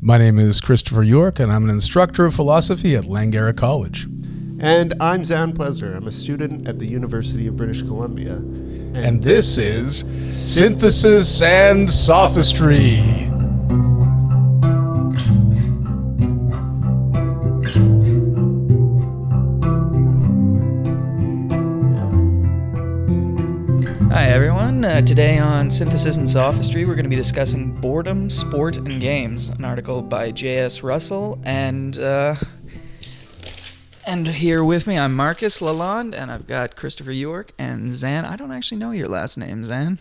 My name is Christopher York, and I'm an instructor of philosophy at Langara College. And I'm Zan Plesner. I'm a student at the University of British Columbia. And this is Synthesis and Sophistry. Hi everyone, today on Synthesis and Sophistry we're going to be discussing Boredom, Sport, and Games, an article by J.S. Russell, and here with me I'm Marcus Lalonde, and I've got Christopher York and Zan. I don't actually know your last name, Zan.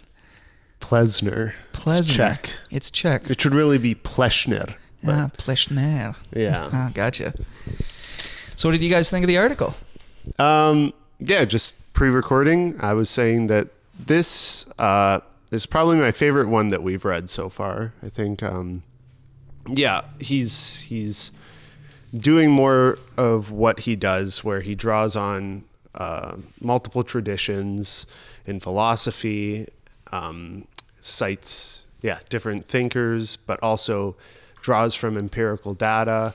Plesner. It's Czech. It's Czech. It should really be Pleshner. Pleshner. Yeah. Gotcha. So what did you guys think of the article? Just pre-recording, I was saying that this is probably my favorite one that we've read so far. I think, he's doing more of what he does, where he draws on multiple traditions in philosophy, cites different thinkers, but also draws from empirical data.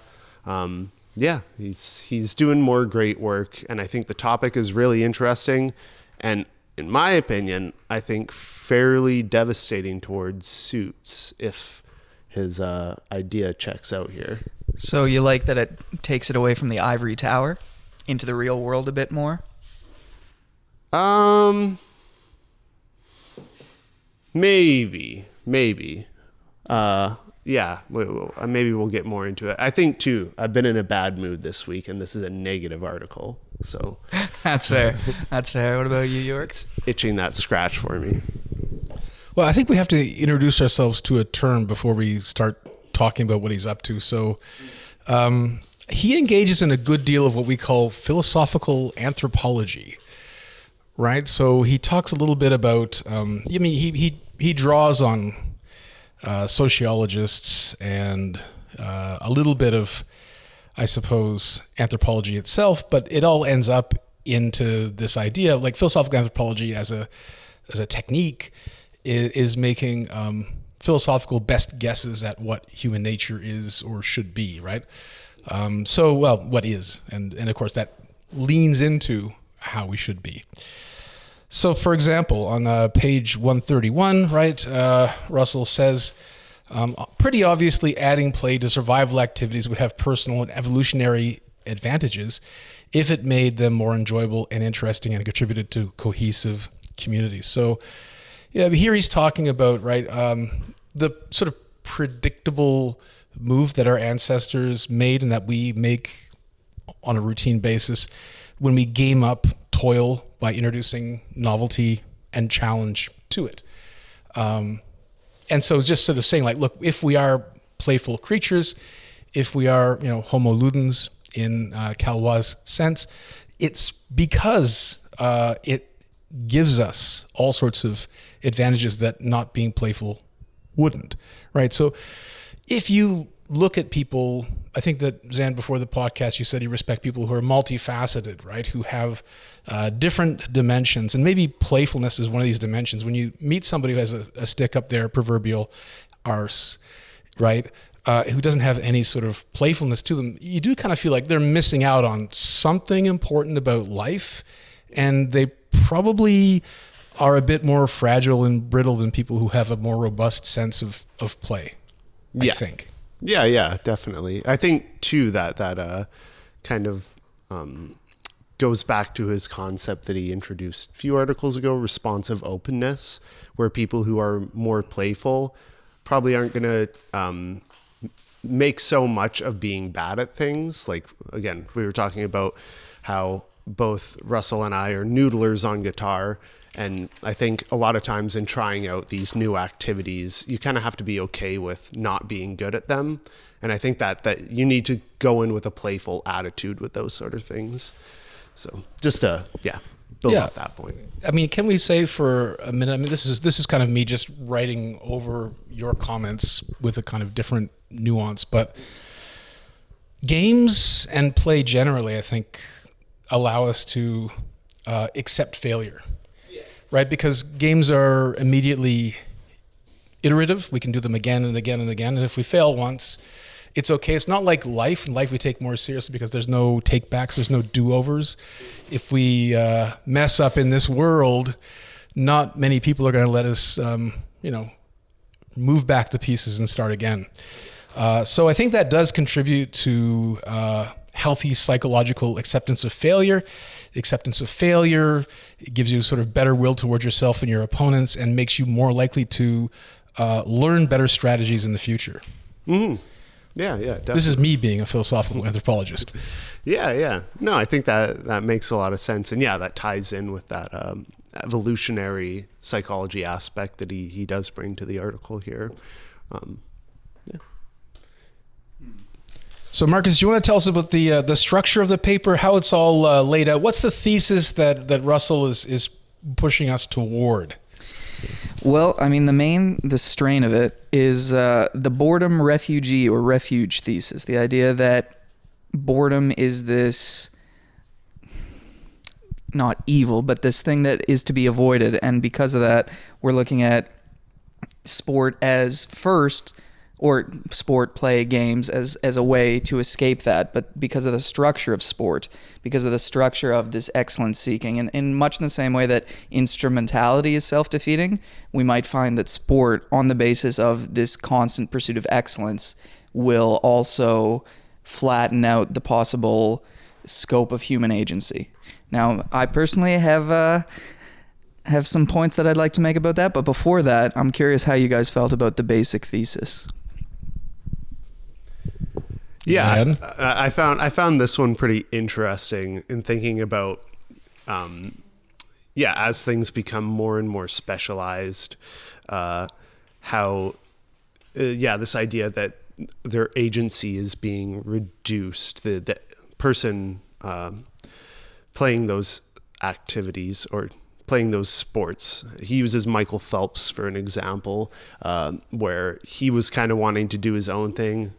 He's doing more great work, and I think the topic is really interesting, and in my opinion, I think fairly devastating towards suits if his idea checks out here. So you like that it takes it away from the ivory tower into the real world a bit more? Maybe. Maybe we'll get more into it. I think too, I've been in a bad mood this week, and this is a negative article, so That's fair. What about you, York? it's itching that scratch for me. Well, I think we have to introduce ourselves to a term before we start talking about what he's up to. So he engages in a good deal of what we call philosophical anthropology, right? So he talks a little bit about, he draws on sociologists and a little bit of, I suppose, anthropology itself, but it all ends up into this idea, like philosophical anthropology as a technique is making philosophical best guesses at what human nature is or should be, right? What is, and of course that leans into how we should be. So, for example, on page 131, right, Russell says, pretty obviously adding play to survival activities would have personal and evolutionary advantages if it made them more enjoyable and interesting and contributed to cohesive communities. So, here he's talking about, right, the sort of predictable move that our ancestors made and that we make on a routine basis when we game up toil by introducing novelty and challenge to it. And so just sort of saying, like, look, if we are playful creatures, if we are, homo ludens in Calois' sense, it's because it gives us all sorts of advantages that not being playful wouldn't, right? So if you look at people, I think that, Zan, before the podcast, you said you respect people who are multifaceted, right? Who have different dimensions, and maybe playfulness is one of these dimensions. When you meet somebody who has a stick up their proverbial arse, right? Who doesn't have any sort of playfulness to them, you do kind of feel like they're missing out on something important about life, and they probably are a bit more fragile and brittle than people who have a more robust sense of play, I think. Yeah, definitely. I think too that kind of goes back to his concept that he introduced a few articles ago, responsive openness, where people who are more playful probably aren't going to make so much of being bad at things. Like, again, we were talking about how both Russell and I are noodlers on guitar. And I think a lot of times in trying out these new activities, you kind of have to be okay with not being good at them. And I think that you need to go in with a playful attitude with those sort of things. So just to, build off that point. I mean, can we say for a minute, this is kind of me just writing over your comments with a kind of different nuance, but games and play generally, I think, allow us to accept failure. Right, because games are immediately iterative. We can do them again and again and again. And if we fail once, it's okay. It's not like life. In life, we take more seriously because there's no take backs, there's no do-overs. If we mess up in this world, not many people are going to let us, move back the pieces and start again. So I think that does contribute to healthy psychological acceptance of failure. Acceptance of failure, it gives you sort of better will towards yourself and your opponents and makes you more likely to learn better strategies in the future. Mm-hmm. Yeah, definitely. This is me being a philosophical anthropologist. Yeah. No, I think that makes a lot of sense. And yeah, that ties in with that evolutionary psychology aspect that he does bring to the article here. Yeah. So Marcus, do you want to tell us about the structure of the paper, how it's all laid out? What's the thesis that Russell is pushing us toward? Well, I mean, the strain of it is the boredom refugee or refuge thesis. The idea that boredom is this, not evil, but this thing that is to be avoided. And because of that, we're looking at sport as first, or sport, play, games as a way to escape that. But because of the structure of sport, because of the structure of this excellence seeking, and in much in the same way that instrumentality is self-defeating, we might find that sport, on the basis of this constant pursuit of excellence, will also flatten out the possible scope of human agency. Now, I personally have some points that I'd like to make about that, but before that, I'm curious how you guys felt about the basic thesis. Yeah, I found this one pretty interesting in thinking about, as things become more and more specialized, this idea that their agency is being reduced. The person playing those activities or playing those sports. He uses Michael Phelps for an example, where he was kind of wanting to do his own thing.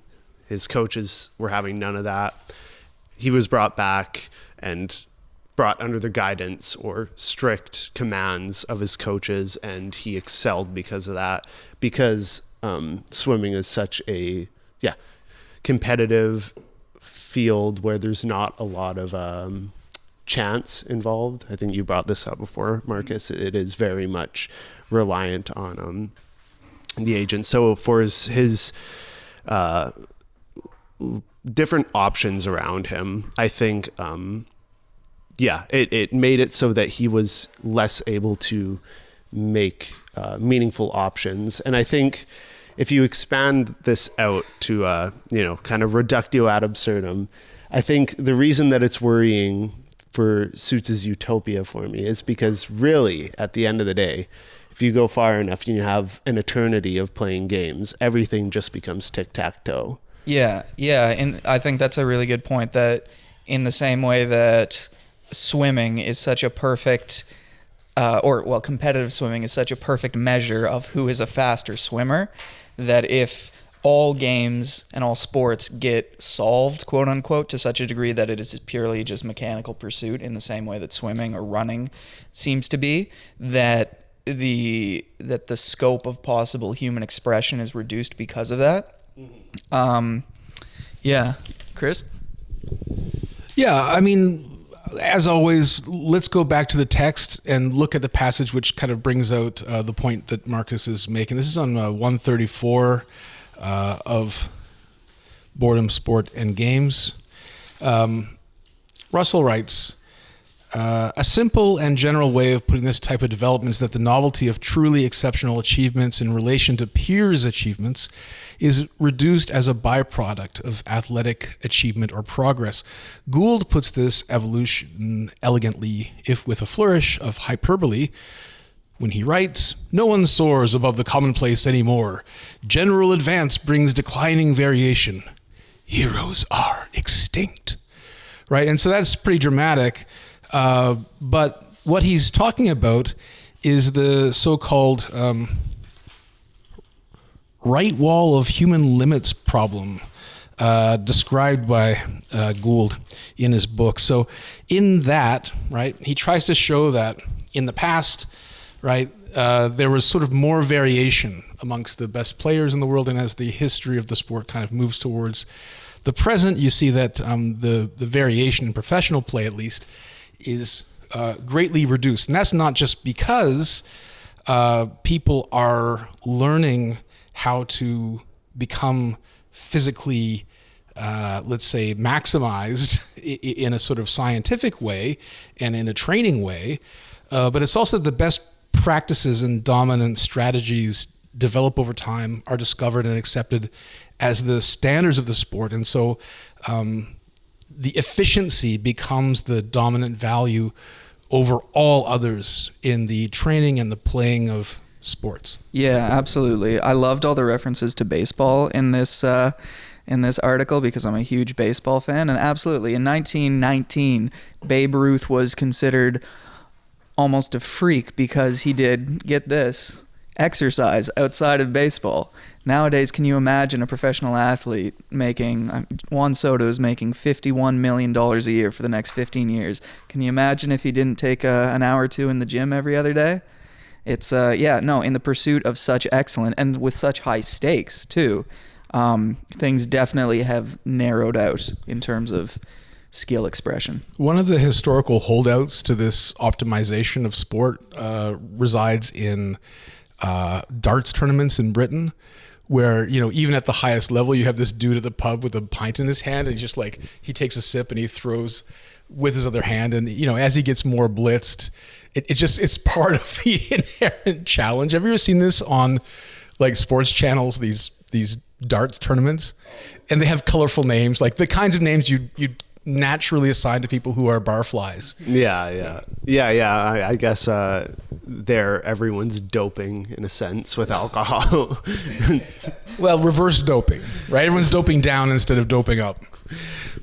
His coaches were having none of that. He was brought back and brought under the guidance or strict commands of his coaches, and he excelled because of that. Because swimming is such a competitive field where there's not a lot of chance involved. I think you brought this up before, Marcus. It is very much reliant on the agent. So for his different options around him, I think it made it so that he was less able to make meaningful options. And I think if you expand this out to kind of reductio ad absurdum, I think the reason that it's worrying for Suits' utopia for me is because really, at the end of the day, if you go far enough and you have an eternity of playing games, everything just becomes tic-tac-toe. Yeah, and I think that's a really good point, that in the same way that swimming is such a perfect, competitive swimming is such a perfect measure of who is a faster swimmer, that if all games and all sports get solved, quote unquote, to such a degree that it is purely just mechanical pursuit in the same way that swimming or running seems to be, that the scope of possible human expression is reduced because of that. Chris? Yeah, I mean, as always, let's go back to the text and look at the passage which kind of brings out the point that Marcus is making. This is on 134 of Boredom, Sport, and Games. Russell writes, a simple and general way of putting this type of development is that the novelty of truly exceptional achievements in relation to peers' achievements is reduced as a byproduct of athletic achievement or progress. Gould puts this evolution elegantly, if with a flourish of hyperbole, when he writes, "No one soars above the commonplace anymore. General advance brings declining variation. Heroes are extinct." Right? And so that's pretty dramatic. But what he's talking about is the so-called right wall of human limits problem, described by Gould in his book. So in that, right, he tries to show that in the past, right, there was sort of more variation amongst the best players in the world, and as the history of the sport kind of moves towards the present, you see that the variation in professional play, at least, is greatly reduced. And that's not just because people are learning how to become physically, let's say, maximized in a sort of scientific way and in a training way, but it's also the best practices and dominant strategies develop over time, are discovered and accepted as the standards of the sport. And so the efficiency becomes the dominant value over all others in the training and the playing of sports. Yeah, absolutely. I loved all the references to baseball in this article because I'm a huge baseball fan. And absolutely, in 1919, Babe Ruth was considered almost a freak because he did, get this, exercise outside of baseball. Nowadays, can you imagine a professional athlete making, Juan Soto is making $51 million a year for the next 15 years. Can you imagine if he didn't take an hour or two in the gym every other day? It's, in the pursuit of such excellence and with such high stakes too, things definitely have narrowed out in terms of skill expression. One of the historical holdouts to this optimization of sport resides in darts tournaments in Britain, where, even at the highest level, you have this dude at the pub with a pint in his hand, and just like he takes a sip and he throws with his other hand, and as he gets more blitzed, it's part of the inherent challenge. Have you ever seen this on like sports channels? These darts tournaments, and they have colorful names, like the kinds of names you naturally assign to people who are barflies. Yeah. I guess everyone's doping in a sense with alcohol. Well, reverse doping, right? Everyone's doping down instead of doping up.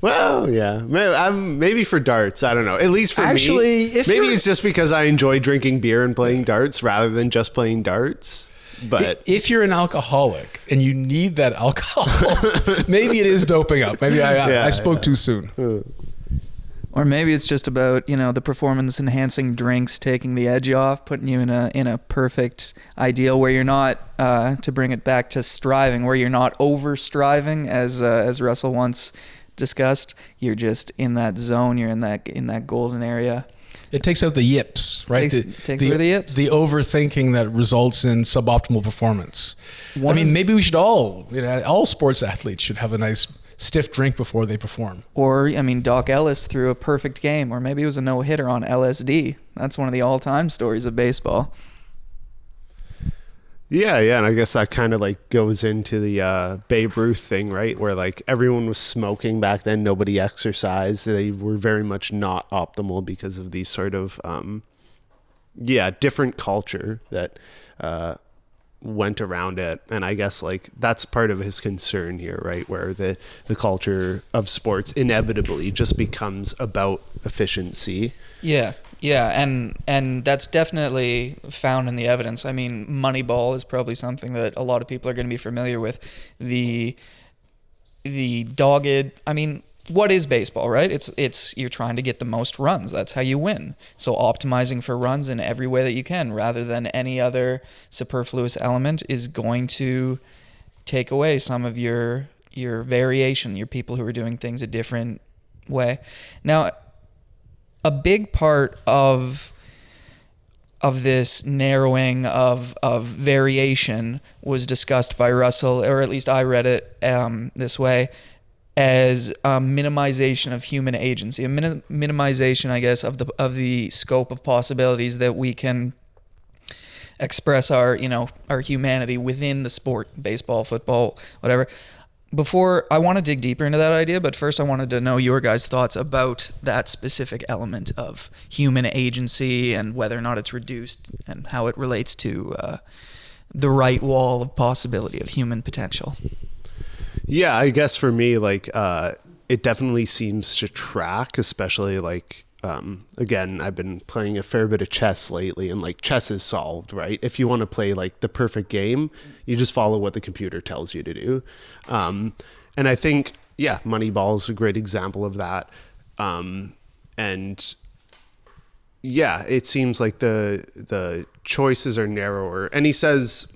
Well, yeah, maybe for darts, I don't know. At least for Actually, me, maybe it's just because I enjoy drinking beer and playing darts rather than just playing darts. But if you're an alcoholic and you need that alcohol, maybe it is doping up. Maybe I spoke too soon. Or maybe it's just about, the performance enhancing drinks taking the edge off, putting you in a perfect ideal where you're not, to bring it back to striving, where you're not over striving as Russell once discussed. You're just in that zone, you're in that golden area. It takes out the yips, right? Takes away the yips. The overthinking that results in suboptimal performance. Maybe we should all sports athletes should have a nice stiff drink before they perform. Or, Doc Ellis threw a perfect game, or maybe it was a no-hitter on LSD. That's one of the all-time stories of baseball. Yeah, and I guess that kind of like goes into the Babe Ruth thing, right? Where like everyone was smoking back then, nobody exercised. They were very much not optimal because of these sort of, different culture that went around it. And I guess like that's part of his concern here, right? Where the culture of sports inevitably just becomes about efficiency. Yeah, and that's definitely found in the evidence. Moneyball is probably something that a lot of people are going to be familiar with. The dogged, what is baseball, right? It's you're trying to get the most runs. That's how you win. So optimizing for runs in every way that you can, rather than any other superfluous element, is going to take away some of your variation, your people who are doing things a different way. Now, a big part of this narrowing of variation was discussed by Russell, or at least I read it this way, as a minimization of human agency, a minimization, I guess, of the scope of possibilities that we can express our humanity within the sport, baseball, football, whatever. Before, I want to dig deeper into that idea, but first I wanted to know your guys' thoughts about that specific element of human agency and whether or not it's reduced and how it relates to the right wall of possibility of human potential. Yeah, I guess for me, like, it definitely seems to track, especially like, again, I've been playing a fair bit of chess lately, and like chess is solved, right? If you want to play like the perfect game, you just follow what the computer tells you to do. And I think, Moneyball is a great example of that. And Yeah, it seems like the choices are narrower. And he says,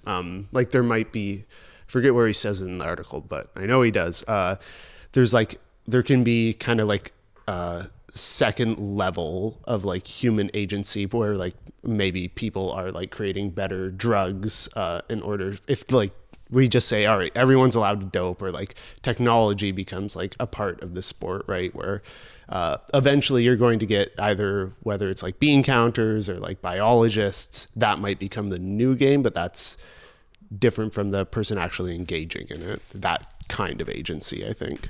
like there might be, forget where he says it in the article, but I know he does. There can be kind of like second level of like human agency where like maybe people are like creating better drugs in order, if like we just say, all right, everyone's allowed to dope, or like technology becomes like a part of the sport, right? Where eventually you're going to get either, whether it's like bean counters or like biologists, that might become the new game, but that's different from the person actually engaging in it. That kind of agency, I think.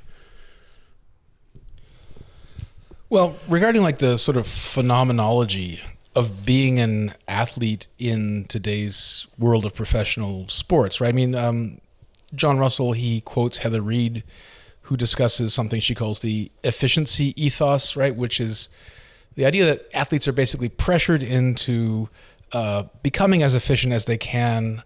Well, regarding like the sort of phenomenology of being an athlete in today's world of professional sports, right? I mean, John Russell, he quotes Heather Reed, who discusses something she calls the efficiency ethos, right? Which is the idea that athletes are basically pressured into becoming as efficient as they can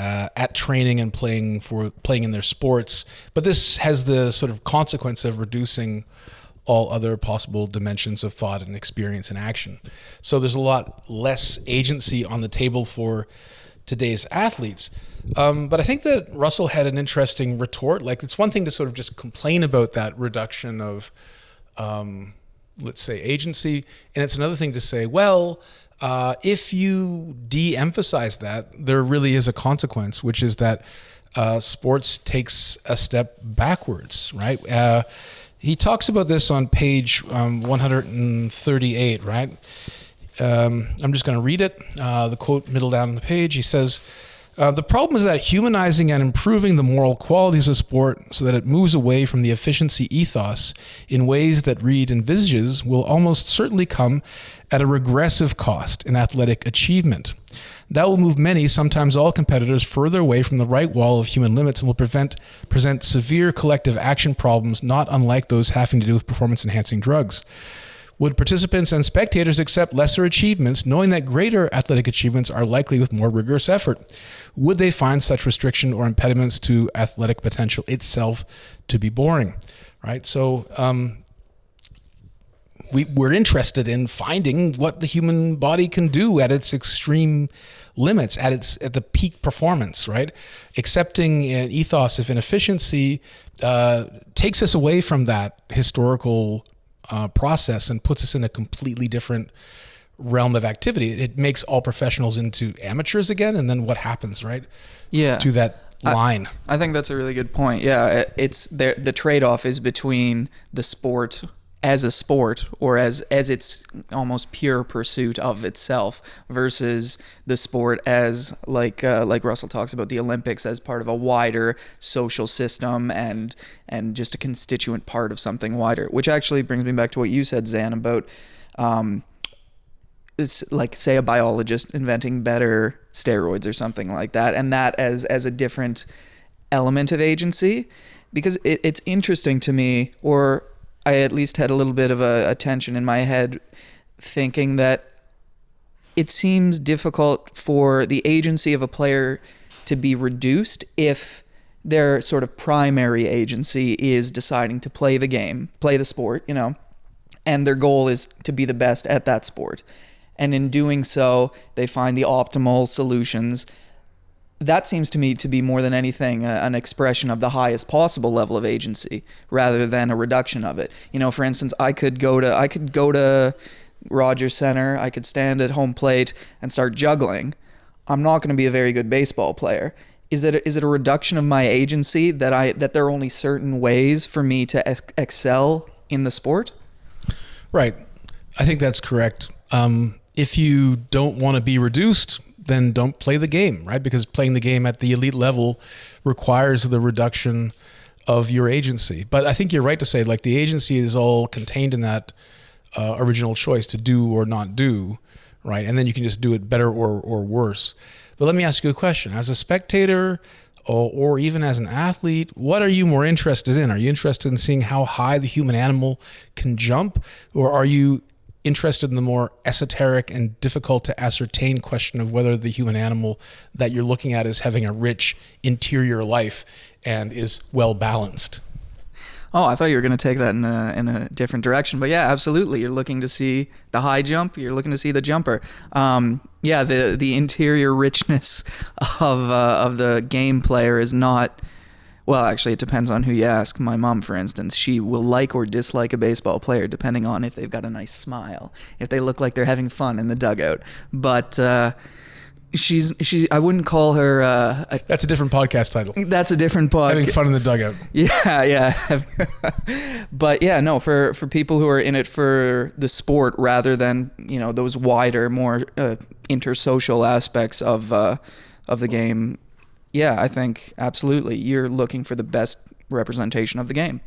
at training and playing in their sports. But this has the sort of consequence of reducing all other possible dimensions of thought and experience and action. So there's a lot less agency on the table for today's athletes. But I think that Russell had an interesting retort. Like, it's one thing to sort of just complain about that reduction of, let's say, agency. And it's another thing to say, well, if you de-emphasize that, there really is a consequence, which is that sports takes a step backwards, right? He talks about this on page 138, right? I'm just going to read it. The quote middle down on the page, he says, the problem is that humanizing and improving the moral qualities of sport so that it moves away from the efficiency ethos in ways that Reed envisages will almost certainly come at a regressive cost in athletic achievement. That will move many, sometimes all competitors further away from the right wall of human limits and will present severe collective action problems not unlike those having to do with performance-enhancing drugs. Would participants and spectators accept lesser achievements, knowing that greater athletic achievements are likely with more rigorous effort? Would they find such restriction or impediments to athletic potential itself to be boring? Right? So we're interested in finding what the human body can do at its extreme limits, at the peak performance, right? Accepting an ethos of inefficiency takes us away from that historical process and puts us in a completely different realm of activity. It makes all professionals into amateurs again, and then what happens, right? Yeah. To that line. I think that's a really good point. Yeah, it's the trade-off is between the sport as a sport, or as its almost pure pursuit of itself, versus the sport as like Russell talks about the Olympics as part of a wider social system and just a constituent part of something wider. Which actually brings me back to what you said, Zan, about it's like, say, a biologist inventing better steroids or something like that, and that as a different element of agency, because it's interesting to me, or I at least had a little bit of a tension in my head thinking that it seems difficult for the agency of a player to be reduced if their sort of primary agency is deciding to play the game, play the sport, and their goal is to be the best at that sport. And in doing so, they find the optimal solutions. That seems to me to be more than anything an expression of the highest possible level of agency rather than a reduction of it. For instance, I could go to Rogers Center, I could stand at home plate and start juggling. I'm not going to be a very good baseball player. Is it a reduction of my agency that there are only certain ways for me to excel in the sport? Right. I think that's correct. If you don't want to be reduced, then don't play the game, right? Because playing the game at the elite level requires the reduction of your agency. But I think you're right to say, like, the agency is all contained in that original choice to do or not do, right? And then you can just do it better or worse. But let me ask you a question. As a spectator or even as an athlete, what are you more interested in? Are you interested in seeing how high the human animal can jump? Or are you interested in the more esoteric and difficult to ascertain question of whether the human animal that you're looking at is having a rich interior life and is well balanced? Oh, I thought you were going to take that in a different direction, but yeah, absolutely. You're looking to see the high jump. You're looking to see the jumper. Yeah, the interior richness of the game player is not. Well, actually, it depends on who you ask. My mom, for instance, she will like or dislike a baseball player depending on if they've got a nice smile, if they look like they're having fun in the dugout. But I wouldn't call her. That's a different podcast title. That's a different podcast. Having fun in the dugout. Yeah. But yeah, no, for people who are in it for the sport rather than those wider, more intersocial aspects of the game. Yeah, I think absolutely you're looking for the best representation of the game.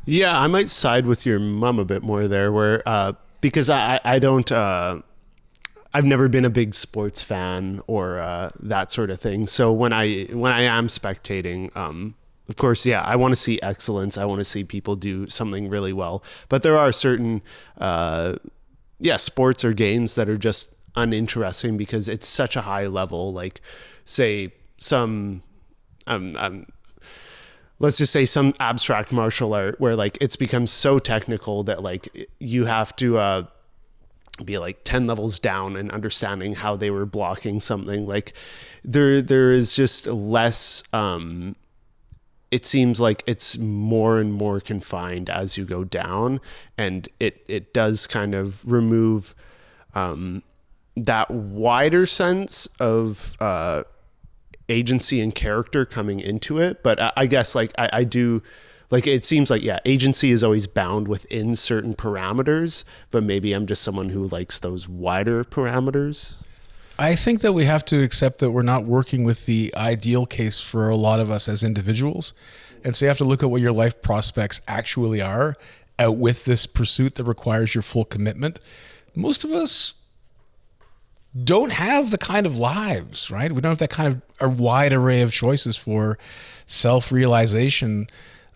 Yeah, I might side with your mom a bit more there, where because I don't. I've never been a big sports fan or that sort of thing. So when I am spectating, of course, yeah, I want to see excellence. I want to see people do something really well. But there are certain, sports or games that are just uninteresting because it's such a high level. Like, say some, let's just say some abstract martial art where like it's become so technical that like you have to be like 10 levels down and understanding how they were blocking something. Like there is just less, it seems like it's more and more confined as you go down, and it does kind of remove that wider sense of agency and character coming into it. But I guess like I do, like it seems like, yeah, agency is always bound within certain parameters, but maybe I'm just someone who likes those wider parameters. I think that we have to accept that we're not working with the ideal case for a lot of us as individuals. And so you have to look at what your life prospects actually are out with this pursuit that requires your full commitment. Most of us don't have the kind of lives, right? We don't have that kind of a wide array of choices for self-realization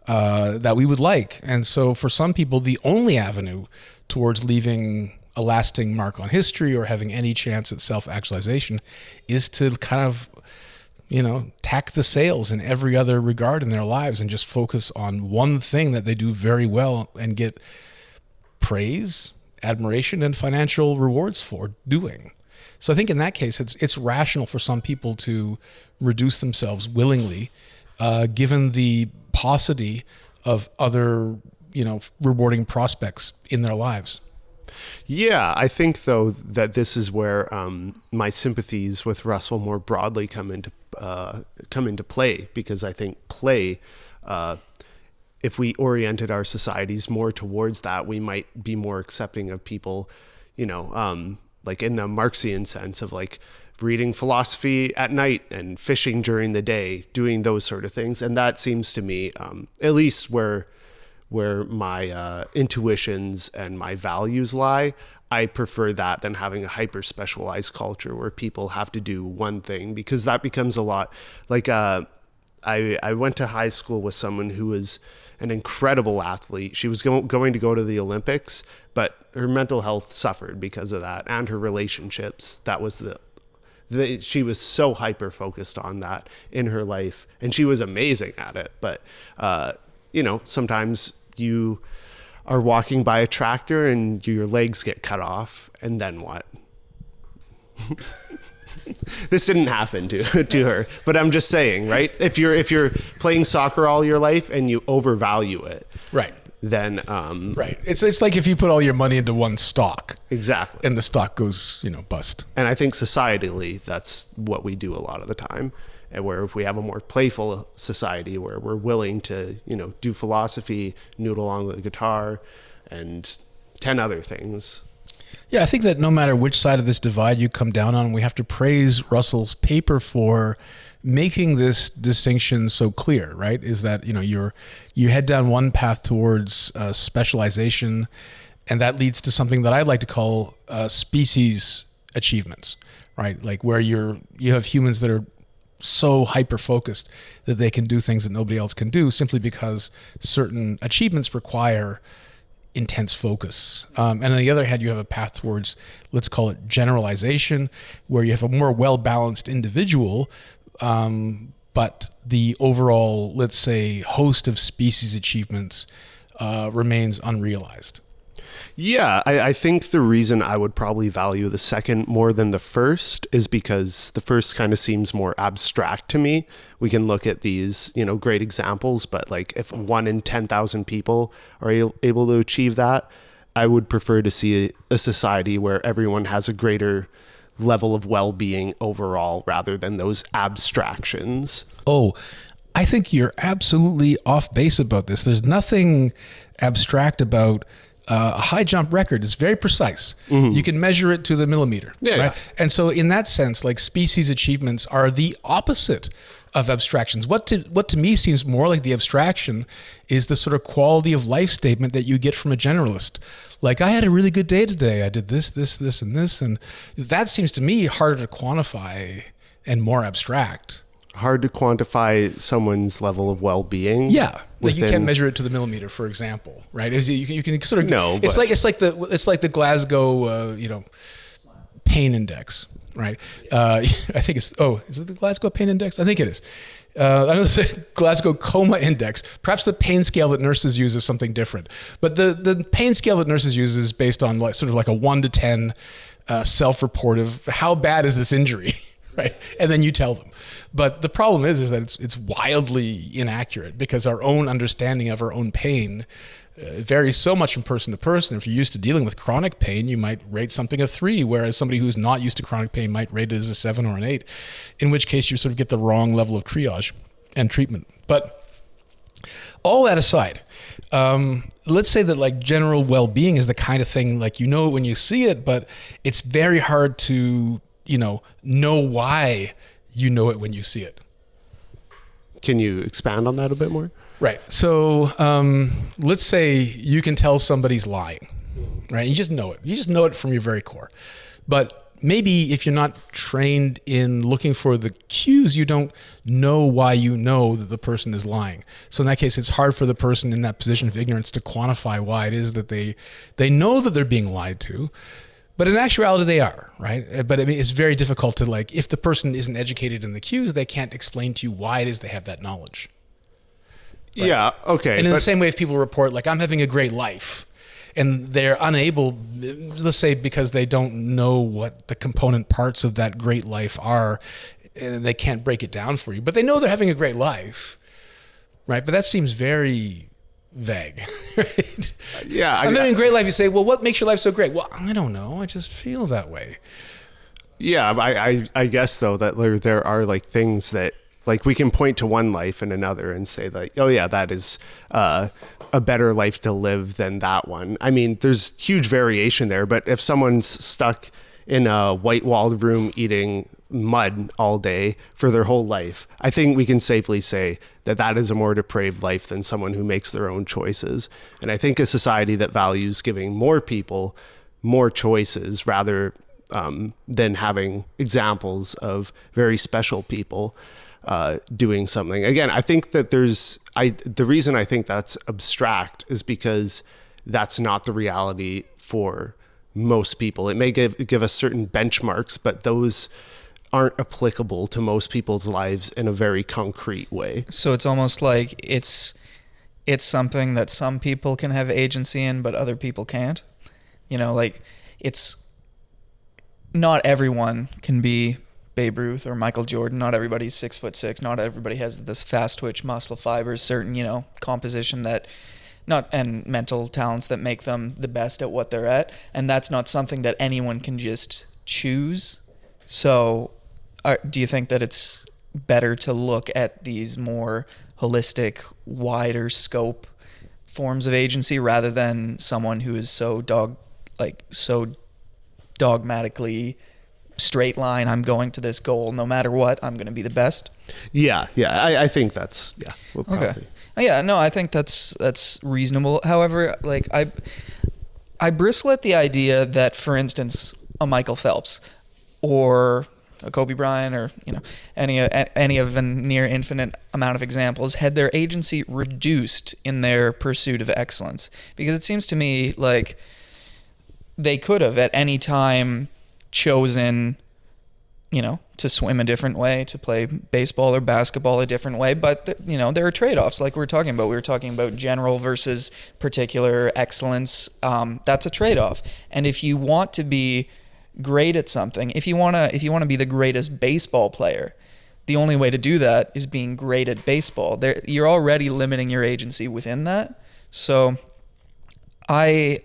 that we would like. And so for some people, the only avenue towards leaving a lasting mark on history or having any chance at self-actualization is to kind of, tack the sails in every other regard in their lives and just focus on one thing that they do very well and get praise, admiration, and financial rewards for doing. So I think in that case, it's rational for some people to reduce themselves willingly, given the paucity of other, rewarding prospects in their lives. Yeah, I think though that this is where my sympathies with Russell more broadly come into play, because I think play, if we oriented our societies more towards that, we might be more accepting of people, like in the Marxian sense of like reading philosophy at night and fishing during the day, doing those sort of things. And that seems to me, at least where my intuitions and my values lie, I prefer that than having a hyper specialized culture where people have to do one thing, because that becomes a lot like, I went to high school with someone who was an incredible athlete. She was going to go to the Olympics, but her mental health suffered because of that, and her relationships. That was she was so hyper focused on that in her life, and she was amazing at it. But, sometimes you are walking by a tractor and your legs get cut off, and then what? This didn't happen to her, but I'm just saying, right? If you're playing soccer all your life and you overvalue it, right, then right. It's like if you put all your money into one stock, exactly, and the stock goes bust. And I think societally that's what we do a lot of the time. And where if we have a more playful society where we're willing to do philosophy, noodle on the guitar, and 10 other things. Yeah, I think that no matter which side of this divide you come down on, we have to praise Russell's paper for making this distinction so clear, right? Is that, you head down one path towards specialization, and that leads to something that I'd like to call species achievements, right? Like where you have humans that are so hyper focused that they can do things that nobody else can do simply because certain achievements require intense focus. And on the other hand, you have a path towards, let's call it generalization, where you have a more well-balanced individual, but the overall, let's say, host of species achievements remains unrealized. Yeah, I think the reason I would probably value the second more than the first is because the first kind of seems more abstract to me. We can look at these, great examples, but like if 1 in 10,000 people are able to achieve that, I would prefer to see a society where everyone has a greater level of well-being overall rather than those abstractions. Oh, I think you're absolutely off base about this. There's nothing abstract about a high jump record. Is very precise. Mm-hmm. You can measure it to the millimeter. Yeah, right? Yeah. And so in that sense, like species achievements are the opposite of abstractions. What to me seems more like the abstraction is the sort of quality of life statement that you get from a generalist. Like, I had a really good day today. I did this, and this. And that seems to me harder to quantify and more abstract. Hard to quantify someone's level of well-being. Yeah, like you can't measure it to the millimeter, for example, right? You can sort of no. It's like the Glasgow pain index, right? I think it's is it the Glasgow pain index? I think it is. I know it's a Glasgow coma index. Perhaps the pain scale that nurses use is something different, but the pain scale that nurses use is based on like sort of like a 1 to 10 self-report of how bad is this injury. Right, and then you tell them. But the problem is that it's wildly inaccurate because our own understanding of our own pain varies so much from person to person. If you're used to dealing with chronic pain, you might rate something a 3, whereas somebody who's not used to chronic pain might rate it as a 7 or an 8, in which case you sort of get the wrong level of triage and treatment. But all that aside, let's say that like general well-being is the kind of thing like you know it when you see it, but it's very hard to know why you know it when you see it. Can you expand on that a bit more? Right. So let's say you can tell somebody's lying, right? You just know it. You just know it from your very core. But maybe if you're not trained in looking for the cues, you don't know why you know that the person is lying. So in that case, it's hard for the person in that position of ignorance to quantify why it is that they know that they're being lied to. But in actuality, they are, right? But I mean, it's very difficult to like, if the person isn't educated in the cues, they can't explain to you why it is they have that knowledge. Right? Yeah, okay. And in the same way, if people report like, I'm having a great life, and they're unable, let's say because they don't know what the component parts of that great life are, and they can't break it down for you, but they know they're having a great life, right? But that seems very vague, right? Yeah. I'm having a great life. You say, well, what makes your life so great? Well, I don't know. I just feel that way. Yeah. I guess though that there are like things that like we can point to one life and another and say like, oh yeah, that is a better life to live than that one. I mean, there's huge variation there, but if someone's stuck in a white walled room eating mud all day for their whole life, I think we can safely say that that is a more depraved life than someone who makes their own choices. And I think a society that values giving more people more choices rather than having examples of very special people doing something. Again, I think that the reason I think that's abstract is because that's not the reality for most people. It may give us certain benchmarks, but those aren't applicable to most people's lives in a very concrete way. So it's almost like it's something that some people can have agency in, but other people can't. Like it's not everyone can be Babe Ruth or Michael Jordan. Not everybody's 6'6". Not everybody has this fast twitch muscle fibers, certain, composition and mental talents that make them the best at what they're at. And that's not something that anyone can just choose. So do you think that it's better to look at these more holistic, wider scope forms of agency rather than someone who is so dogmatically straight line, I'm going to this goal no matter what, I'm going to be the best? Yeah. I think that's, we'll probably. Okay. Yeah, no, I think that's reasonable. However, like I bristle at the idea that, for instance, a Michael Phelps or a Kobe Bryant or any of a near infinite amount of examples had their agency reduced in their pursuit of excellence, because it seems to me like they could have at any time chosen to swim a different way, to play baseball or basketball a different way. But, there are trade-offs like we're talking about. We were talking about general versus particular excellence. That's a trade-off. And if you want to be great at something, if you want to be the greatest baseball player, the only way to do that is being great at baseball. You're already limiting your agency within that. So I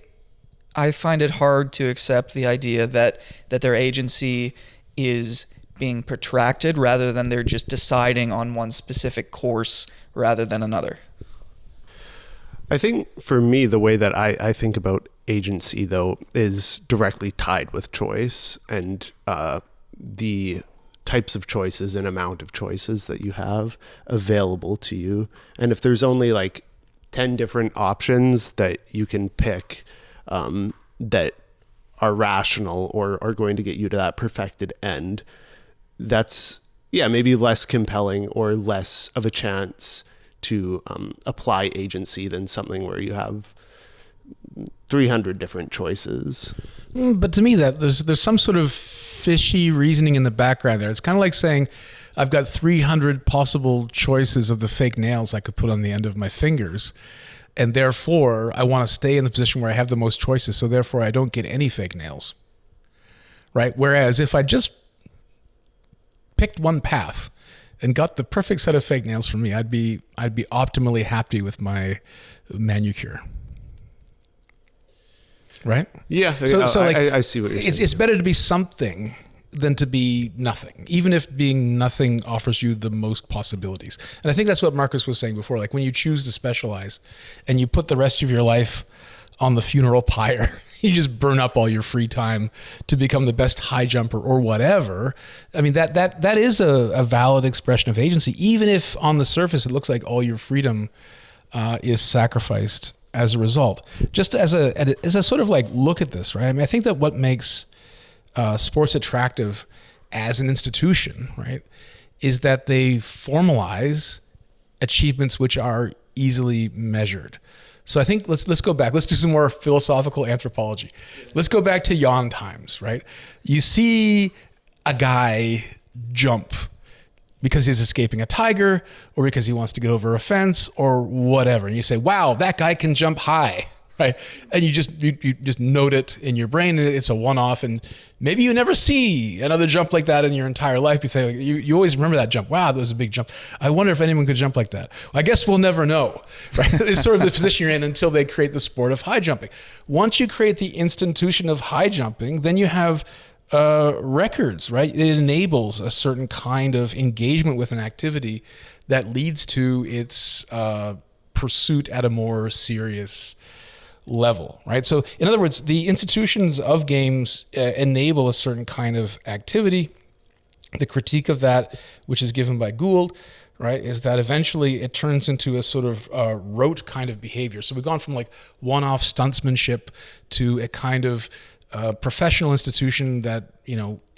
find it hard to accept the idea that their agency is being protracted rather than they're just deciding on one specific course rather than another. I think for me, the way that I think about agency, though, is directly tied with choice and the types of choices and amount of choices that you have available to you. And if there's only like 10 different options that you can pick that are rational or are going to get you to that perfected end, that's maybe less compelling or less of a chance to apply agency than something where you have 300 different choices. But to me, that there's some sort of fishy reasoning in the background there. It's kind of like saying I've got 300 possible choices of the fake nails I could put on the end of my fingers, and therefore I want to stay in the position where I have the most choices, so therefore I don't get any fake nails, right? Whereas if I just picked one path and got the perfect set of fake nails for me, I'd be optimally happy with my manicure. Right? Yeah. So like, I see what you're saying. It's better to be something than to be nothing, even if being nothing offers you the most possibilities. And I think that's what Marcus was saying before. Like when you choose to specialize and you put the rest of your life on the funeral pyre, you just burn up all your free time to become the best high jumper or whatever. I mean, that is a valid expression of agency, even if on the surface it looks like all your freedom is sacrificed as a result. Just as a sort of like look at this, right? I mean, I think that what makes sports attractive as an institution, right, is that they formalize achievements which are easily measured. So I think let's go back. Let's do some more philosophical anthropology. Let's go back to yawn times, right? You see a guy jump because he's escaping a tiger or because he wants to get over a fence or whatever. And you say, wow, that guy can jump high, right? And you just note it in your brain, and it's a one-off, and maybe you never see another jump like that in your entire life. You say, you always remember that jump. Wow, that was a big jump. I wonder if anyone could jump like that. Well, I guess we'll never know, right? It's sort of the position you're in until they create the sport of high jumping. Once you create the institution of high jumping, then you have records, right? It enables a certain kind of engagement with an activity that leads to its pursuit at a more serious level, right? So in other words, the institutions of games enable a certain kind of activity. The critique of that, which is given by Gould, right, is that eventually it turns into a sort of rote kind of behavior. So we've gone from like one-off stuntsmanship to a kind of professional institution that,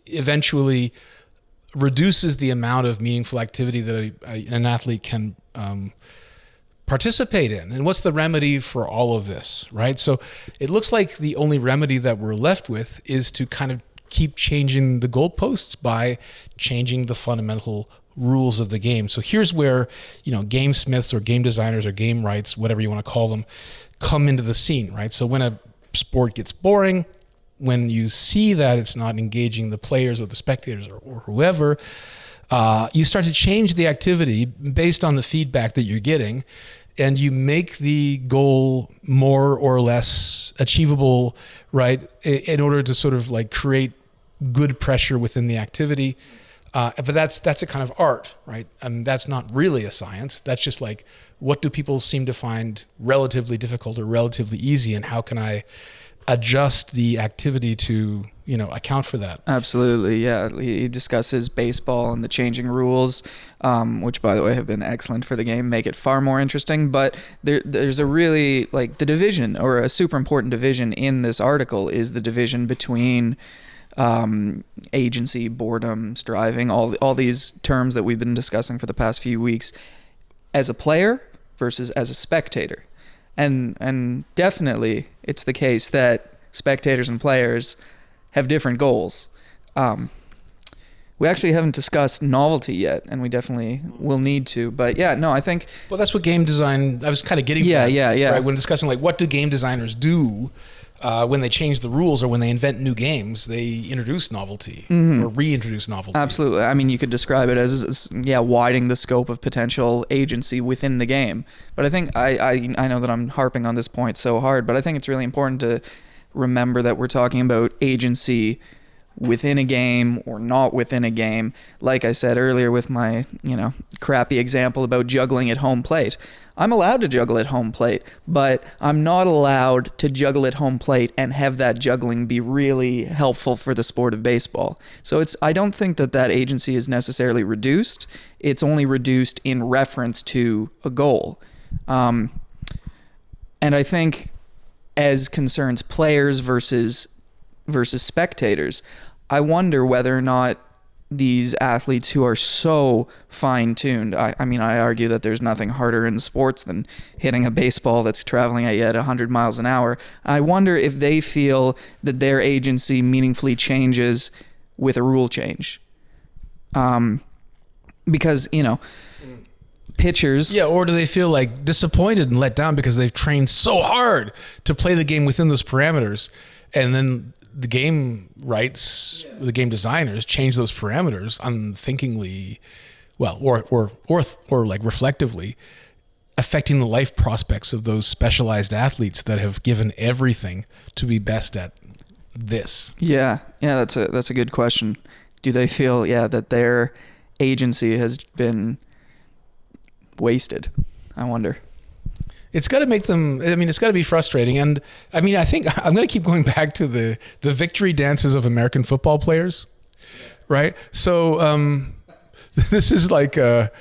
eventually reduces the amount of meaningful activity that an athlete can participate in. And what's the remedy for all of this, right? So it looks like the only remedy that we're left with is to kind of keep changing the goalposts by changing the fundamental rules of the game. So here's where, gamesmiths or game designers or game rights, whatever you want to call them, come into the scene, right? So when a sport gets boring, when you see that it's not engaging the players or the spectators or whoever, you start to change the activity based on the feedback that you're getting, and you make the goal more or less achievable, right, in order to sort of like create good pressure within the activity. But that's a kind of art, right? That's not really a science. That's just like, what do people seem to find relatively difficult or relatively easy, and how can I adjust the activity to, account for that? Absolutely, yeah. He discusses baseball and the changing rules, which, by the way, have been excellent for the game, make it far more interesting. But there's a really, the division, or a super important division in this article, is the division between agency, boredom, striving, all these terms that we've been discussing for the past few weeks, as a player versus as a spectator. And definitely it's the case that spectators and players have different goals. We actually haven't discussed novelty yet, and we definitely will need to. But yeah, no, I think... Well, that's what game design... I was kind of getting to that, yeah. Right? When discussing, like, what do game designers do when they change the rules or when they invent new games? They introduce novelty or reintroduce novelty. Absolutely. I mean, you could describe it as widening the scope of potential agency within the game. But I think I know that I'm harping on this point so hard, but I think it's really important to remember that we're talking about agency within a game or not within a game. Like I said earlier with my, crappy example about juggling at home plate. I'm allowed to juggle at home plate, but I'm not allowed to juggle at home plate and have that juggling be really helpful for the sport of baseball. So I don't think that agency is necessarily reduced. It's only reduced in reference to a goal. And I think as concerns players versus spectators, I wonder whether or not these athletes who are so fine-tuned, I mean, I argue that there's nothing harder in sports than hitting a baseball that's traveling at you at 100 miles an hour. I wonder if they feel that their agency meaningfully changes with a rule change. Because, pitchers... Yeah, or do they feel like disappointed and let down because they've trained so hard to play the game within those parameters, and then the game rights, the game designers change those parameters unthinkingly, or like reflectively, affecting the life prospects of those specialized athletes that have given everything to be best at this. Yeah, that's a good question. Do they feel that their agency has been wasted? I wonder. It's got to make them, it's got to be frustrating. And I think I'm going to keep going back to the victory dances of American football players, right? So this is like the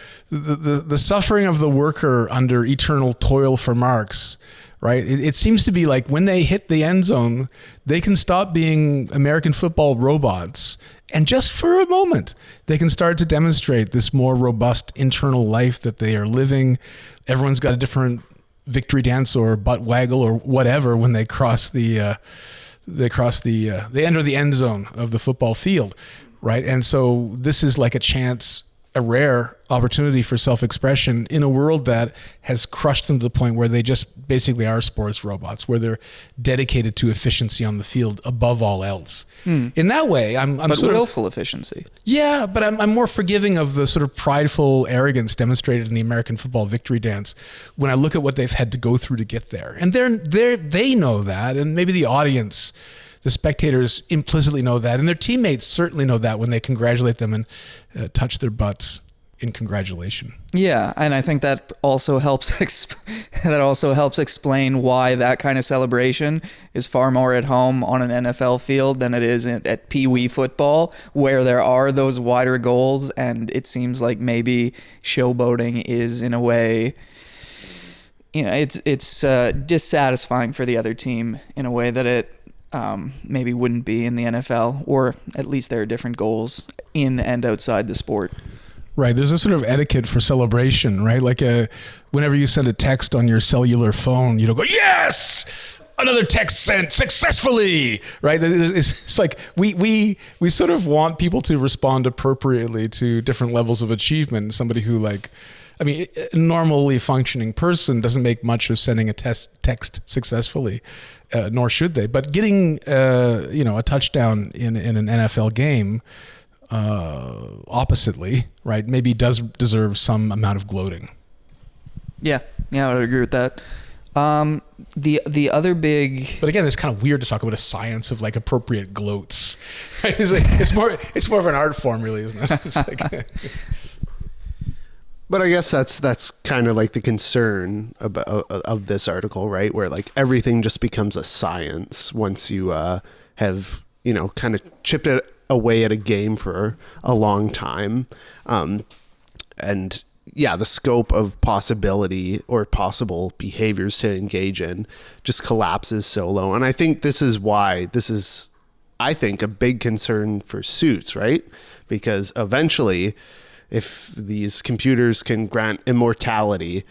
suffering of the worker under eternal toil for marks, right? It seems to be like when they hit the end zone, they can stop being American football robots. And just for a moment, they can start to demonstrate this more robust internal life that they are living. Everyone's got a different victory dance or butt waggle or whatever when they they enter the end zone of the football field, right? And so this is like a rare opportunity for self-expression in a world that has crushed them to the point where they just basically are sports robots, where they're dedicated to efficiency on the field above all else. In that way, I'm sort willful efficiency. Yeah, but I'm more forgiving of the sort of prideful arrogance demonstrated in the American football victory dance when I look at what they've had to go through to get there. And they know that, and maybe the audience, the spectators implicitly know that, and their teammates certainly know that when they congratulate them and touch their butts in congratulation. Yeah, and I think that also helps explain why that kind of celebration is far more at home on an NFL field than it is at Pee Wee football, where there are those wider goals, and it seems like maybe showboating is in a way, it's dissatisfying for the other team in a way that it maybe wouldn't be in the NFL, or at least there are different goals in and outside the sport. Right. There's a sort of etiquette for celebration, right? Like whenever you send a text on your cellular phone, you don't go, yes, another text sent successfully, right? It's like we sort of want people to respond appropriately to different levels of achievement. Somebody who a normally functioning person doesn't make much of sending a text successfully, nor should they. But getting a touchdown in an NFL game, oppositely, right, maybe does deserve some amount of gloating. Yeah, I would agree with that. The other big, but again, it's kind of weird to talk about a science of like appropriate gloats. Right? It's more of an art form, really, isn't it? It's like, but I guess that's kind of like the concern of this article, right? Where like everything just becomes a science once you have kind of chipped it away at a game for a long time, and the scope of possibility or possible behaviors to engage in just collapses so low. And I think this is why this is, I think, a big concern for suits, right? Because eventually, if these computers can grant immortality,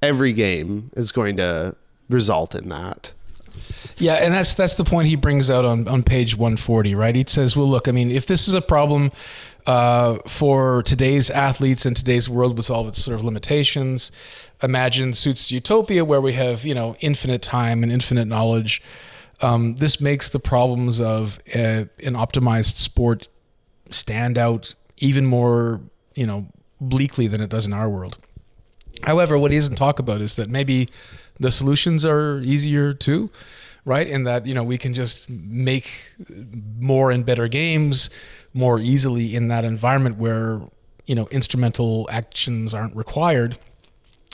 every game is going to result in that. Yeah, and that's the point he brings out on page 140, right? He says, well, look, if this is a problem for today's athletes in today's world with all of its sort of limitations. Imagine Suits Utopia, where we have, infinite time and infinite knowledge. This makes the problems of an optimized sport stand out even more, bleakly than it does in our world. However, what he doesn't talk about is that maybe the solutions are easier too, right? And that, we can just make more and better games more easily in that environment where, instrumental actions aren't required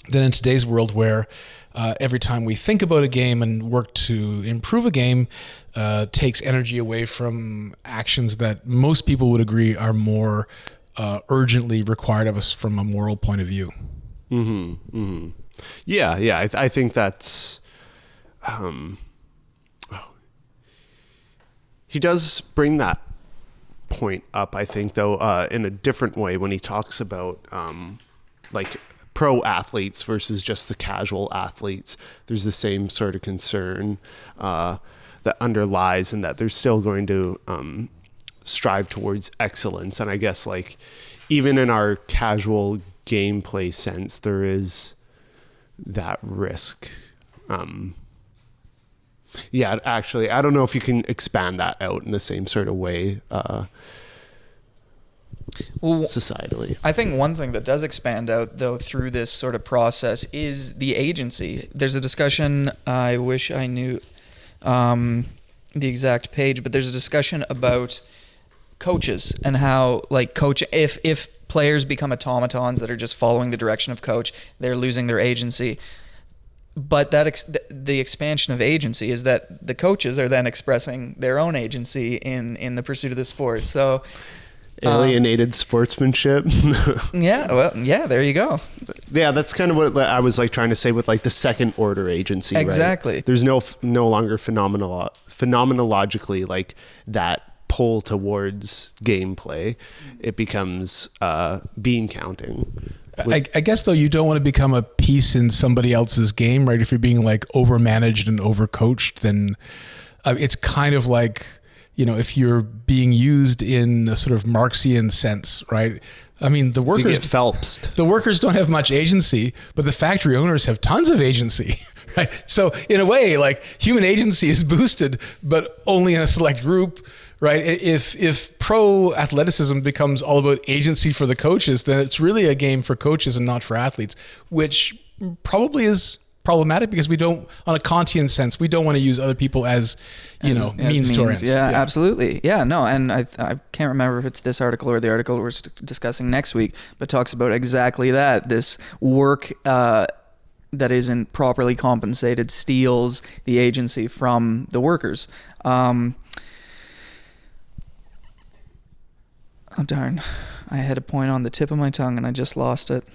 than in today's world where every time we think about a game and work to improve a game takes energy away from actions that most people would agree are more urgently required of us from a moral point of view. Mm-hmm. Mm-hmm. Yeah. I think that's. He does bring that point up, I think, though, in a different way when he talks about like pro athletes versus just the casual athletes. There's the same sort of concern that underlies, and that they're still going to strive towards excellence. And I guess, like, even in our casual gameplay sense, there is that risk. Yeah, actually, I don't know if you can expand that out in the same sort of way societally. I think one thing that does expand out, though, through this sort of process is the agency. There's a discussion, I wish I knew the exact page, but there's a discussion about coaches and how, like, if players become automatons that are just following the direction of coach, they're losing their agency. But the expansion of agency is that the coaches are then expressing their own agency in the pursuit of the sport. So alienated sportsmanship. Yeah, there you go. Yeah, that's kind of what I was like trying to say with like the second order agency. Exactly. Right? There's no longer phenomenologically like that pull towards gameplay. It becomes bean counting. I guess, though, you don't want to become a piece in somebody else's game, right? If you're being like overmanaged and overcoached, then it's kind of like, if you're being used in a sort of Marxian sense, right? I mean, the workers get Phelpsed. The workers don't have much agency, but the factory owners have tons of agency, right? So in a way, like, human agency is boosted, but only in a select group, right? If pro athleticism becomes all about agency for the coaches, then it's really a game for coaches and not for athletes, which probably is problematic because we don't, on a Kantian sense, we don't want to use other people as means to our ends. Yeah, absolutely. Yeah, no, and I can't remember if it's this article or the article we're discussing next week, but talks about exactly that. This work that isn't properly compensated steals the agency from the workers. Oh, darn. I had a point on the tip of my tongue and I just lost it.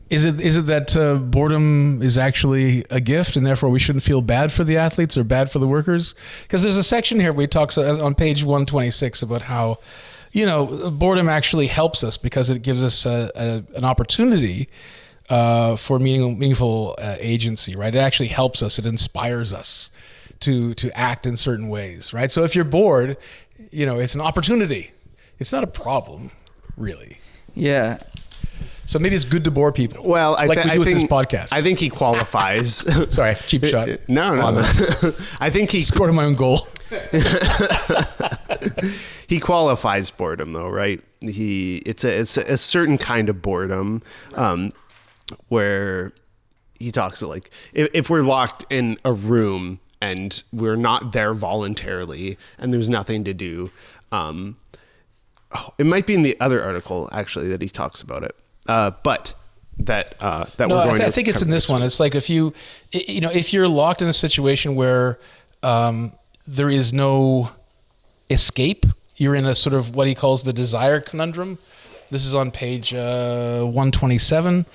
Is it that boredom is actually a gift and therefore we shouldn't feel bad for the athletes or bad for the workers? Because there's a section here where he talks on page 126 about how, boredom actually helps us because it gives us an opportunity for meaningful agency, right? It actually helps us. It inspires us to act in certain ways, right? So if you're bored, it's an opportunity. It's not a problem, really. Yeah. So maybe it's good to bore people. Well, I think with this podcast. I think he qualifies. Sorry, cheap shot. No. I think he scored my own goal. He qualifies boredom, though, right? It's a certain kind of boredom, where he talks like if we're locked in a room and we're not there voluntarily and there's nothing to do. It might be in the other article actually that he talks about it, but that we're going to. I think it's in this one. It's like if you're locked in a situation where there is no escape, you're in a sort of what he calls the desire conundrum. This is on page 127,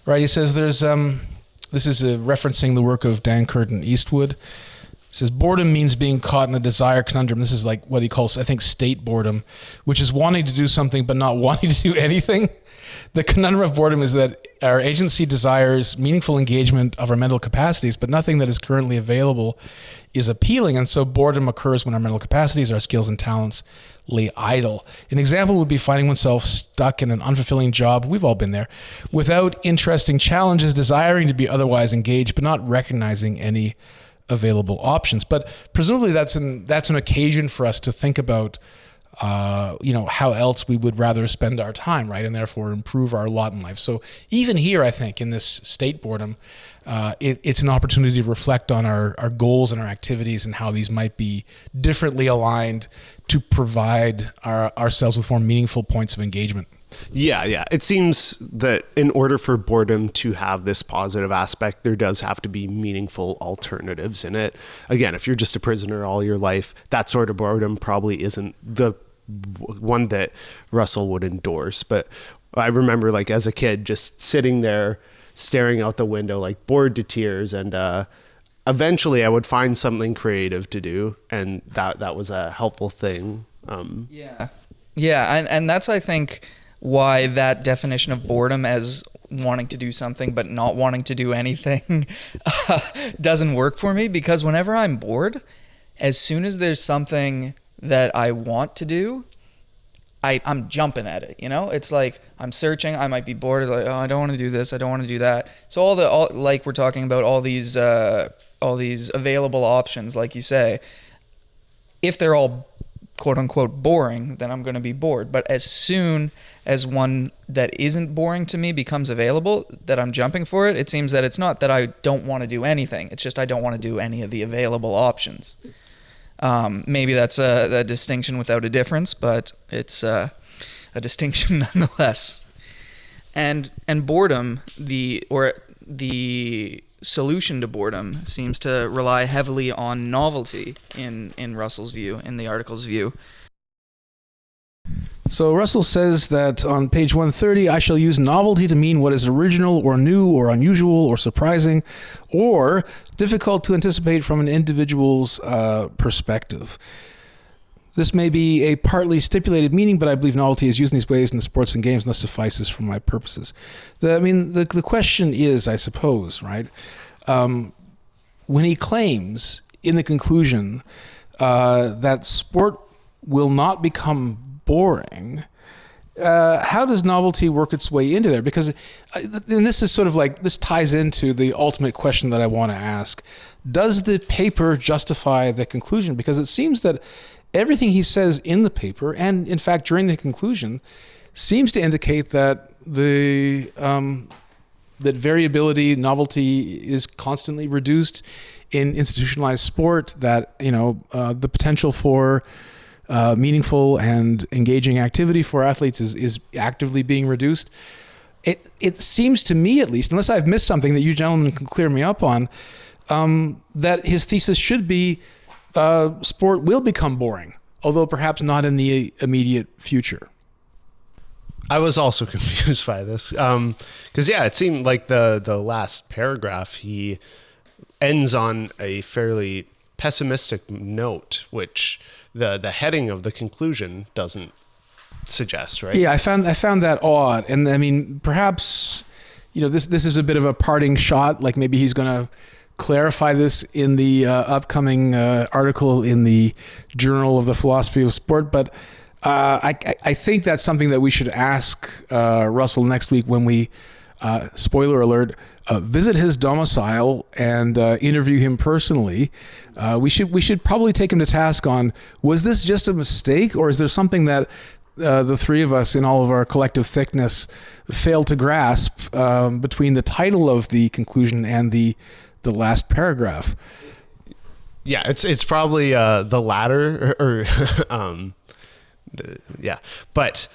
right? He says there's this is referencing the work of Dankert and Eastwood. It says boredom means being caught in a desire conundrum. This is like what he calls, I think, state boredom, which is wanting to do something but not wanting to do anything. The conundrum of boredom is that our agency desires meaningful engagement of our mental capacities, but nothing that is currently available is appealing. And so boredom occurs when our mental capacities, our skills and talents lay idle. An example would be finding oneself stuck in an unfulfilling job. We've all been there, without interesting challenges, desiring to be otherwise engaged, but not recognizing any available options. But presumably that's an occasion for us to think about how else we would rather spend our time, right? And therefore improve our lot in life. So even here, I think in this state boredom, it's an opportunity to reflect on our goals and our activities and how these might be differently aligned to provide ourselves with more meaningful points of engagement. Yeah. It seems that in order for boredom to have this positive aspect, there does have to be meaningful alternatives in it. Again, if you're just a prisoner all your life, that sort of boredom probably isn't the one that Russell would endorse. But I remember, like, as a kid, just sitting there staring out the window, like bored to tears. And eventually I would find something creative to do. And that was a helpful thing. Yeah. And that's, I think, why that definition of boredom as wanting to do something but not wanting to do anything doesn't work for me, because whenever I'm bored, as soon as there's something that I want to do, I'm jumping at it. It's like I'm searching. I might be bored. Like, oh, I don't want to do this. I don't want to do that. So like we're talking about all these available options, like you say, if they're all quote unquote boring, then I'm going to be bored. But as soon as one that isn't boring to me becomes available, that I'm jumping for it. It seems that it's not that I don't want to do anything. It's just I don't want to do any of the available options. Maybe that's a distinction without a difference, but it's a distinction nonetheless. And boredom, the solution to boredom seems to rely heavily on novelty in Russell's view, in the article's view. So Russell says that on page 130, I shall use novelty to mean what is original or new or unusual or surprising or difficult to anticipate from an individual's perspective. This may be a partly stipulated meaning, but I believe novelty is used in these ways in the sports and games, and thus suffices for my purposes. The question is, I suppose, right? When he claims in the conclusion that sport will not become boring, how does novelty work its way into there? Because, and this is sort of like, this ties into the ultimate question that I want to ask. Does the paper justify the conclusion? Because it seems that everything he says in the paper, and in fact during the conclusion, seems to indicate that that variability, novelty is constantly reduced in institutionalized sport, that the potential for meaningful and engaging activity for athletes is actively being reduced. It seems to me, at least, unless I've missed something that you gentlemen can clear me up on, that his thesis should be sport will become boring, although perhaps not in the immediate future. I was also confused by this because, it seemed like the last paragraph, he ends on a fairly pessimistic note, which the heading of the conclusion doesn't suggest, right? Yeah, I found that odd, and I mean, perhaps this is a bit of a parting shot. Like maybe he's going to clarify this in the upcoming article in the Journal of the Philosophy of Sport, but I think that's something that we should ask Russell next week when we, spoiler alert, visit his domicile and interview him personally. We should probably take him to task on, was this just a mistake, or is there something that the three of us in all of our collective thickness failed to grasp between the title of the conclusion and the last paragraph? Yeah, it's probably the latter, or but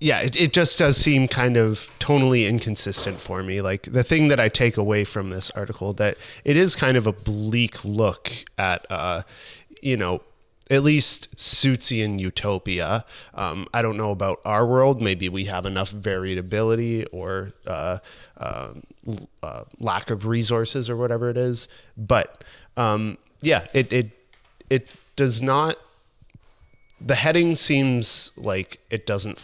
it just does seem kind of tonally inconsistent for me. Like the thing that I take away from this article, that it is kind of a bleak look at at least Seussian utopia. I don't know about our world. Maybe we have enough variability or lack of resources or whatever it is. But it does not. The heading seems like it doesn't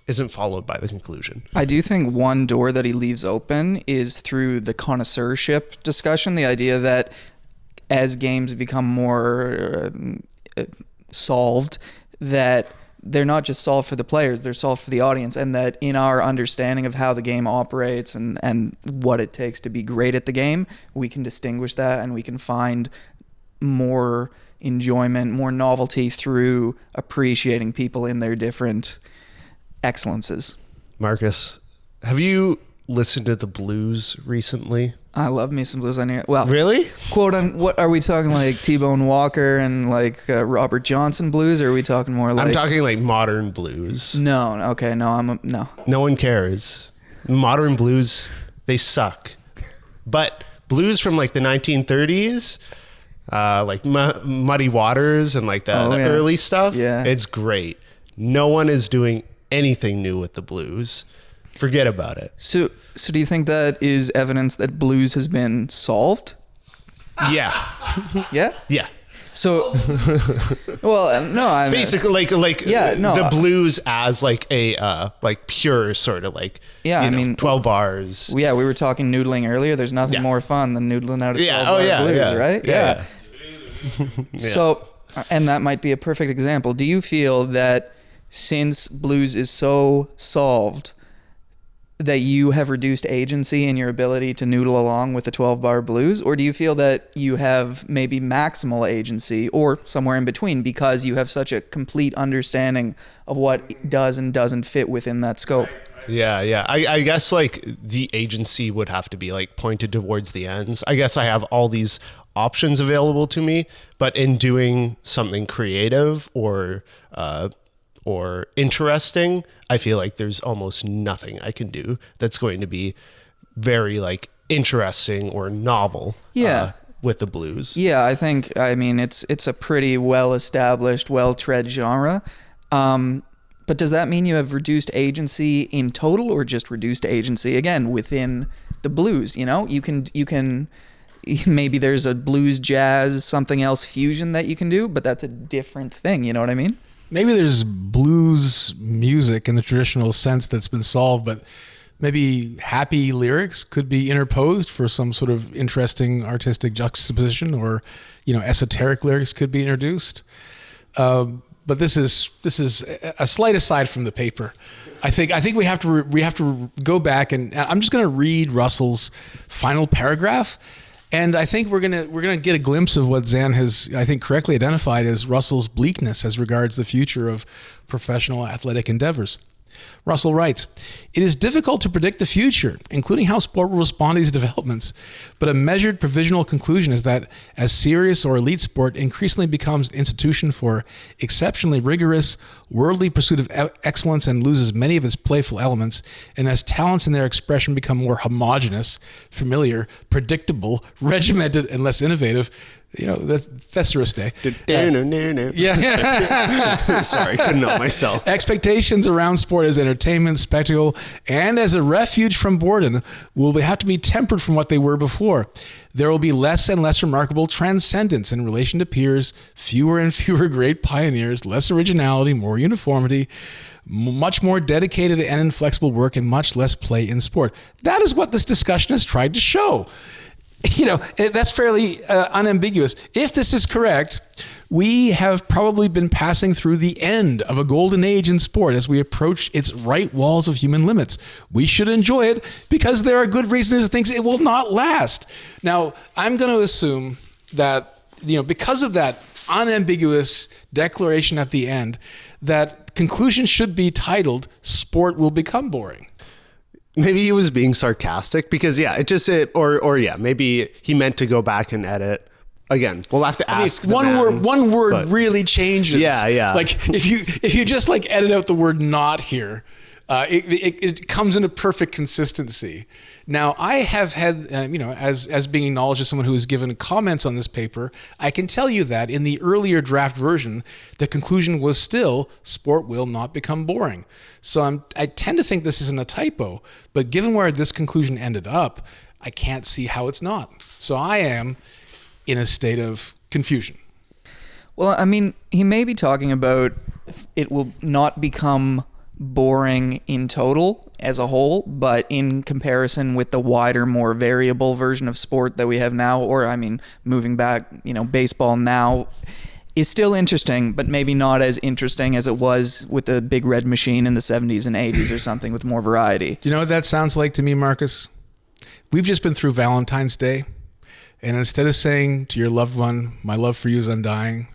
isn't followed by the conclusion. I do think one door that he leaves open is through the connoisseurship discussion, the idea that as games become more solved, that they're not just solved for the players, they're solved for the audience, and that in our understanding of how the game operates and what it takes to be great at the game, we can distinguish that and we can find more enjoyment, more novelty through appreciating people in their different excellences. Marcus, have you listened to the blues recently? I love me some blues on here. Well, Really? quote on what are we talking, like T-Bone Walker and like Robert Johnson blues, or are we talking more like? I'm talking like modern blues. No, okay, no, no. No one cares. Modern blues, they suck. But blues from like the 1930s, like Muddy Waters and like the early stuff, Yeah. it's great. No one is doing anything new with the blues. Forget about it. So do you think that is evidence that blues has been solved? Yeah. Yeah. Yeah. So, well, no, I mean, Basically, Yeah, no, the blues as like a like pure sort of like, Yeah, you I know, mean, 12 bars. we were talking noodling earlier. There's nothing Yeah. more fun than noodling out of 12 Yeah. bar Oh yeah. blues, Yeah. right? Yeah. So, and that might be a perfect example. Do you feel that since blues is so solved, that you have reduced agency in your ability to noodle along with the 12 bar blues? Or do you feel that you have maybe maximal agency or somewhere in between because you have such a complete understanding of what does and doesn't fit within that scope? Yeah. I guess like the agency would have to be like pointed towards the ends. I guess I have all these options available to me, but in doing something creative or interesting, I feel like there's almost nothing I can do that's going to be very like interesting or novel. Yeah. With the blues. Yeah, I mean, it's a pretty well-established, well-tread genre. But does that mean you have reduced agency in total or just reduced agency, again, within the blues? You know, you can maybe there's a blues, jazz, something else fusion that you can do, but that's a different thing. You know what I mean? Maybe there's blues music in the traditional sense that's been solved, but maybe happy lyrics could be interposed for some sort of interesting artistic juxtaposition, or, you know, esoteric lyrics could be introduced. But this is a slight aside from the paper. I think we have to go back, and I'm just going to read Russell's final paragraph. And I think we're gonna get a glimpse of what Zan has, I think, correctly identified as Russell's bleakness as regards the future of professional athletic endeavors. Russell writes, "It is difficult to predict the future, including how sport will respond to these developments, but a measured provisional conclusion is that as serious or elite sport increasingly becomes an institution for exceptionally rigorous, worldly pursuit of excellence and loses many of its playful elements, and as talents in their expression become more homogeneous, familiar, predictable, regimented, and less innovative," you know, that's Thesaurus Day. Yeah. Sorry, couldn't help myself. Expectations around sport as entertainment, spectacle, and as a refuge from boredom will have to be tempered from what they were before. There will be less and less remarkable transcendence in relation to peers, fewer and fewer great pioneers, less originality, more uniformity, much more dedicated and inflexible work, and much less play in sport. That is what this discussion has tried to show. You know, that's fairly unambiguous. If this is correct, we have probably been passing through the end of a golden age in sport as we approach its right walls of human limits. We should enjoy it because there are good reasons to think it will not last. Now, I'm going to assume that, you know, because of that unambiguous declaration at the end, that conclusion should be titled, "Sport Will Become Boring." Maybe he was being sarcastic because maybe he meant to go back and edit. Again, we'll have to ask. One word really changes. Yeah. Like if you just like edit out the word "not" here, it comes into perfect consistency. Now, I have had, as being acknowledged as someone who has given comments on this paper, I can tell you that in the earlier draft version, the conclusion was still sport will not become boring. So I tend to think this isn't a typo, but given where this conclusion ended up, I can't see how it's not. So I am in a state of confusion. Well, I mean, he may be talking about it will not become boring in total as a whole, but in comparison with the wider, more variable version of sport that we have now, or I mean, moving back, baseball now is still interesting, but maybe not as interesting as it was with the big red machine in the 70s and 80s or something with more variety. Do you know what that sounds like to me, Marcus? We've just been through Valentine's Day, and instead of saying to your loved one, my love for you is undying,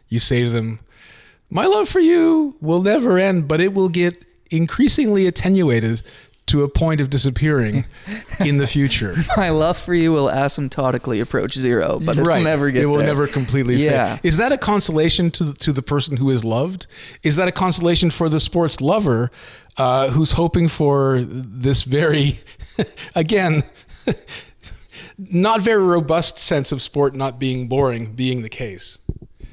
you say to them, my love for you will never end, but it will get increasingly attenuated to a point of disappearing in the future. My love for you will asymptotically approach zero, but it will never get there. It will never completely fade. Is that a consolation to the person who is loved? Is that a consolation for the sports lover who's hoping for this very, again, not very robust sense of sport not being boring being the case?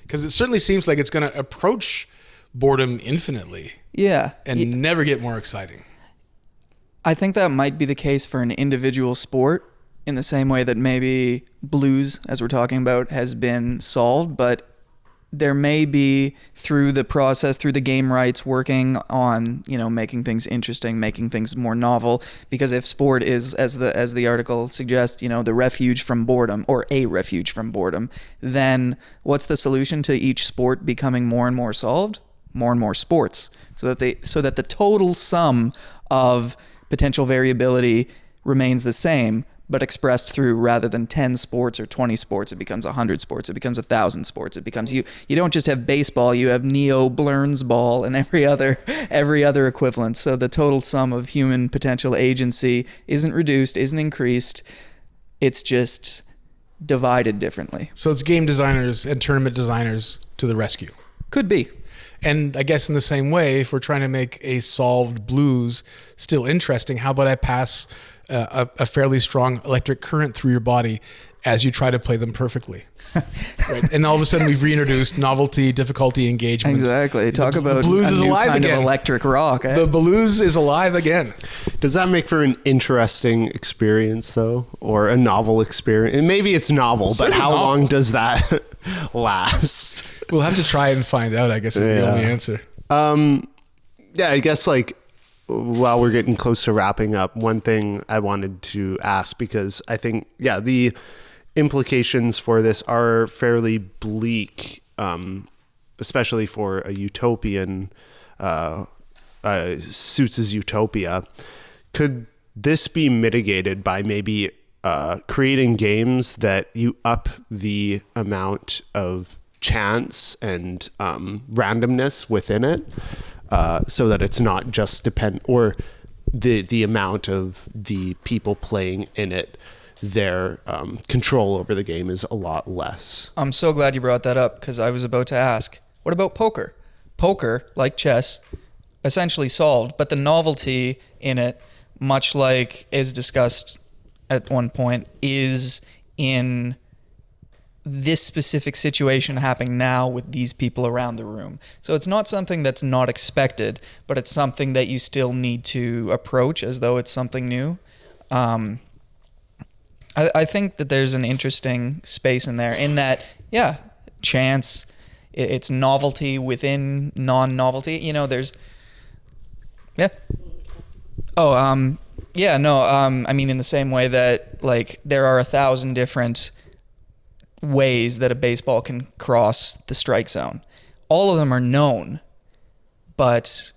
Because it certainly seems like it's going to approach boredom infinitely. Yeah. And never get more exciting. I think that might be the case for an individual sport in the same way that maybe blues, as we're talking about, has been solved, but there may be through the process, through the game rights, working on, making things interesting, making things more novel. Because if sport is, as the article suggests, the refuge from boredom, or a refuge from boredom, then what's the solution to each sport becoming more and more solved? More and more sports, so that the total sum of potential variability remains the same, but expressed through, rather than 10 sports or 20 sports, it becomes 100 sports, it becomes 1,000 sports. It becomes, you don't just have baseball, you have Neo Blurns ball and every other equivalent. So the total sum of human potential agency isn't reduced, isn't increased, it's just divided differently. So it's game designers and tournament designers to the rescue. Could be. And I guess in the same way, if we're trying to make a solved blues still interesting, how about I pass a fairly strong electric current through your body as you try to play them perfectly? Right? And all of a sudden we've reintroduced novelty, difficulty, engagement. Exactly. Talk about the blues a is new alive kind again. of electric rock. Eh? The blues is alive again. Does that make for an interesting experience, though? Or a novel experience? And maybe it's novel, but how long does that last? We'll have to try and find out, I guess, is the only answer. Yeah, I guess while we're getting close to wrapping up, one thing I wanted to ask, because I think, the implications for this are fairly bleak, especially for a utopian, Suits' utopia. Could this be mitigated by maybe creating games that you up the amount of chance and randomness within it, so that it's not just or the amount of the people playing in it, their control over the game is a lot less? I'm so glad you brought that up, because I was about to ask, what about poker? Poker, like chess, essentially solved, but the novelty in it, much like is discussed at one point, is in this specific situation happening now with these people around the room. So it's not something that's not expected, but it's something that you still need to approach as though it's something new. I think that there's an interesting space in there, in that, chance, it's novelty within non-novelty. There's, I mean, in the same way that, there are 1,000 different ways that a baseball can cross the strike zone. All of them are known, but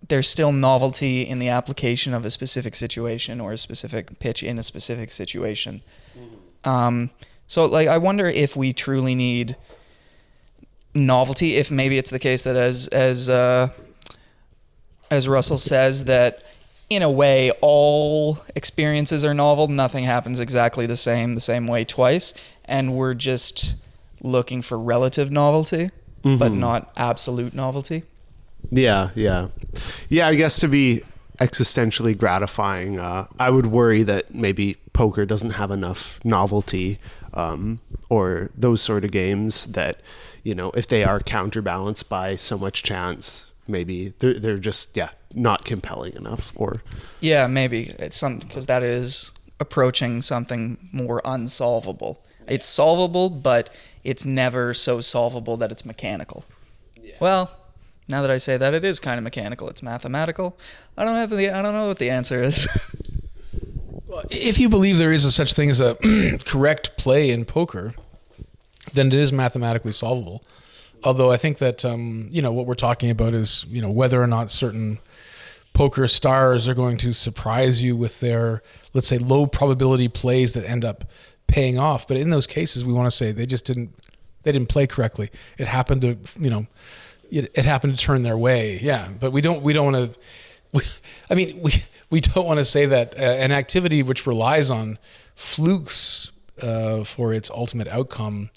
there's still novelty in the application of a specific situation or a specific pitch in a specific situation. So I wonder if we truly need novelty, if maybe it's the case that as Russell says, that in a way all experiences are novel, nothing happens exactly the same way twice, and we're just looking for relative novelty, but not absolute novelty. Yeah. I guess to be existentially gratifying, I would worry that maybe poker doesn't have enough novelty, or those sort of games that, if they are counterbalanced by so much chance, maybe they're just not compelling enough. Or maybe it's something, because that is approaching something more unsolvable. It's solvable, but it's never so solvable that it's mechanical. Well, Now that I say that, it is kind of mechanical. It's mathematical. I don't know what the answer is. If you believe there is a such thing as a correct play in poker, then it is mathematically solvable. Although I think that what we're talking about is whether or not certain poker stars are going to surprise you with their, let's say, low probability plays that end up paying off. But in those cases, we want to say they didn't play correctly. It happened to it happened to turn their way. Yeah, but we don't want to. We don't want to say that an activity which relies on flukes for its ultimate outcome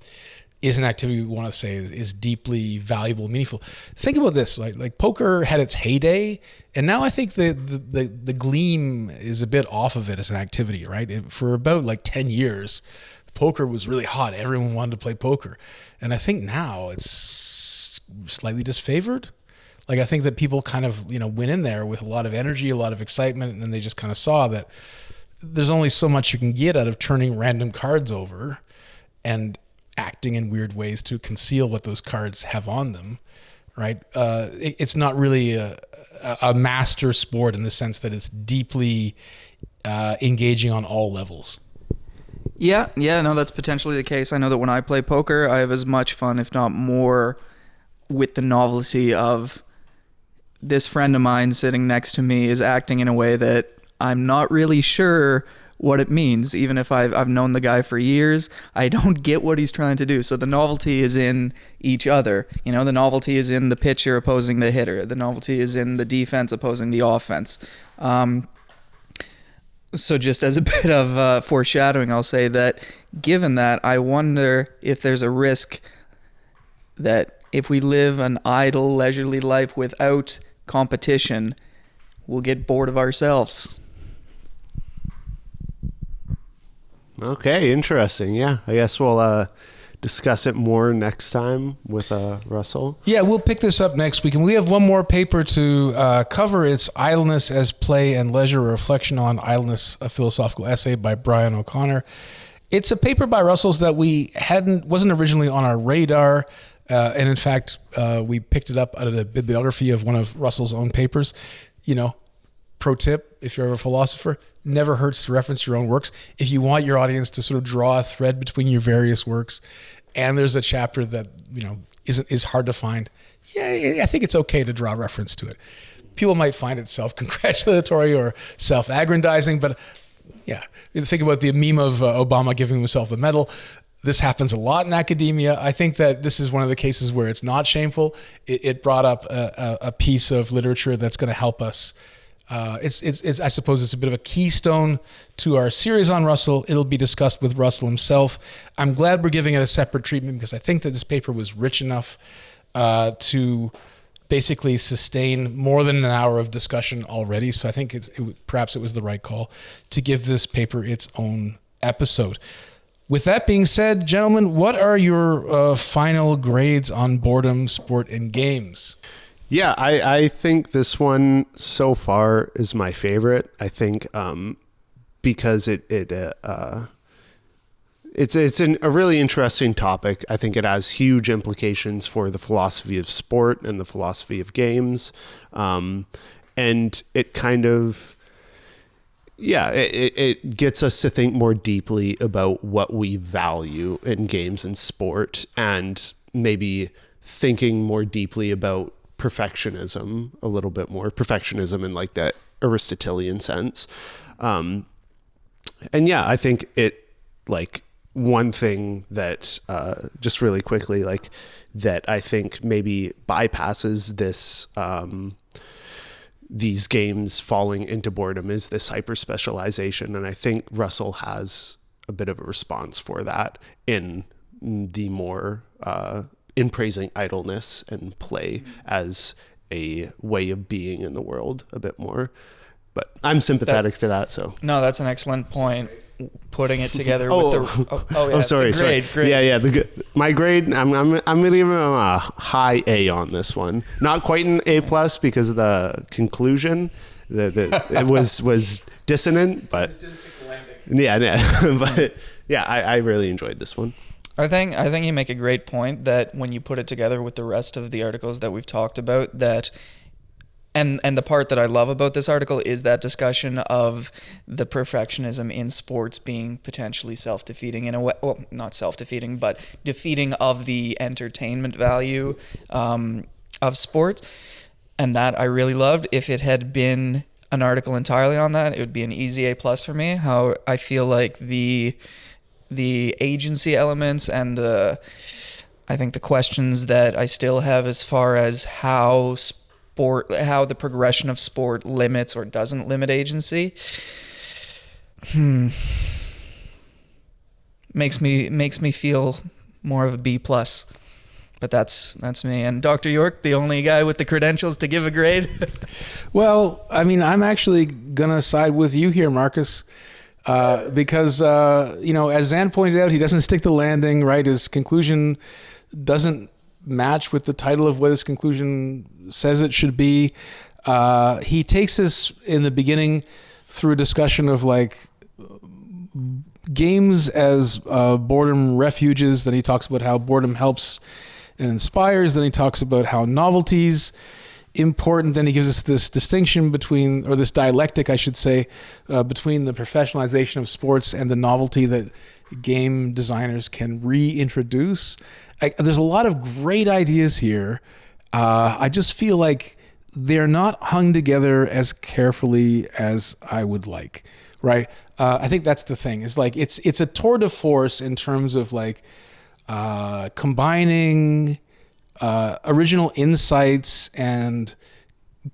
is an activity we want to say is deeply valuable, meaningful. Think about this: like poker had its heyday, and now I think the gleam is a bit off of it as an activity. Right, for about 10 years, poker was really hot. Everyone wanted to play poker, and I think now it's slightly disfavored. Like, I think that people kind of, went in there with a lot of energy, a lot of excitement, and then they just kind of saw that there's only so much you can get out of turning random cards over and acting in weird ways to conceal what those cards have on them, right? It's not really a master sport in the sense that it's deeply engaging on all levels. Yeah, no, that's potentially the case. I know that when I play poker, I have as much fun, if not more, with the novelty of this friend of mine sitting next to me is acting in a way that I'm not really sure what it means. Even if I've known the guy for years, I don't get what he's trying to do. So the novelty is in each other. The novelty is in the pitcher opposing the hitter. The novelty is in the defense opposing the offense. So just as a bit of foreshadowing, I'll say that given that, I wonder if there's a risk that if we live an idle, leisurely life without competition, we'll get bored of ourselves. Okay, interesting. Yeah, I guess we'll discuss it more next time with Russell. Yeah, we'll pick this up next week. And we have one more paper to cover. It's Idleness as Play and Leisure, a reflection on idleness, a philosophical essay by Brian O'Connor. It's a paper by Russell's that wasn't originally on our radar. And in fact, we picked it up out of the bibliography of one of Russell's own papers. Pro tip, if you're a philosopher, never hurts to reference your own works. If you want your audience to sort of draw a thread between your various works, and there's a chapter that, is hard to find, yeah, I think it's okay to draw reference to it. People might find it self-congratulatory or self-aggrandizing, but yeah, think about the meme of Obama giving himself the medal. This happens a lot in academia. I think that this is one of the cases where it's not shameful. It brought up a piece of literature that's going to help us. It's I suppose it's a bit of a keystone to our series on Russell. It'll be discussed with Russell himself. I'm glad we're giving it a separate treatment because I think that this paper was rich enough to basically sustain more than an hour of discussion already. So I think perhaps it was the right call to give this paper its own episode. With that being said, gentlemen, what are your final grades on Boredom, Sport, and Games? Yeah, I think this one so far is my favorite. I think because it's a really interesting topic. I think it has huge implications for the philosophy of sport and the philosophy of games, and it kind of. Yeah, it gets us to think more deeply about what we value in games and sport, and maybe thinking more deeply about perfectionism a little bit more. Perfectionism in like that Aristotelian sense. And yeah, I think it one thing that just really quickly that I think maybe bypasses this these games falling into boredom is this hyper specialization, and I think Russell has a bit of a response for that in the more in praising idleness and play as a way of being in the world a bit more. But I'm sympathetic to that. So no, that's an excellent point. Putting it together with the sorry. Grade. Yeah. My grade, I'm gonna give him a high A on this one. Not quite an A plus because of the conclusion. It was dissonant, but yeah. But yeah, I really enjoyed this one. I think you make a great point that when you put it together with the rest of the articles that we've talked about, that and the part that I love about this article is that discussion of the perfectionism in sports being potentially self-defeating in a way. Well, not self-defeating, but defeating of the entertainment value of sports. And that I really loved. If it had been an article entirely on that, it would be an easy A+ for me. How I feel like the agency elements and I think the questions that I still have as far as how the progression of sport limits or doesn't limit agency makes me feel more of a B+. But that's me. And Dr. York, the only guy with the credentials to give a grade. Well, I mean, I'm actually gonna side with you here, Marcus. Because, as Zan pointed out, he doesn't stick the landing, right? His conclusion doesn't match with the title of what his conclusion says it should be. He takes us in the beginning through a discussion of like games as boredom refuges. Then he talks about how boredom helps and inspires. Then he talks about how novelty's important. Then he gives us this distinction between, or this dialectic, I should say, between the professionalization of sports and the novelty that game designers can reintroduce. There's a lot of great ideas here. I just feel like they're not hung together as carefully as I would like, right? I think that's the thing. It's like it's a tour de force in terms of like combining original insights and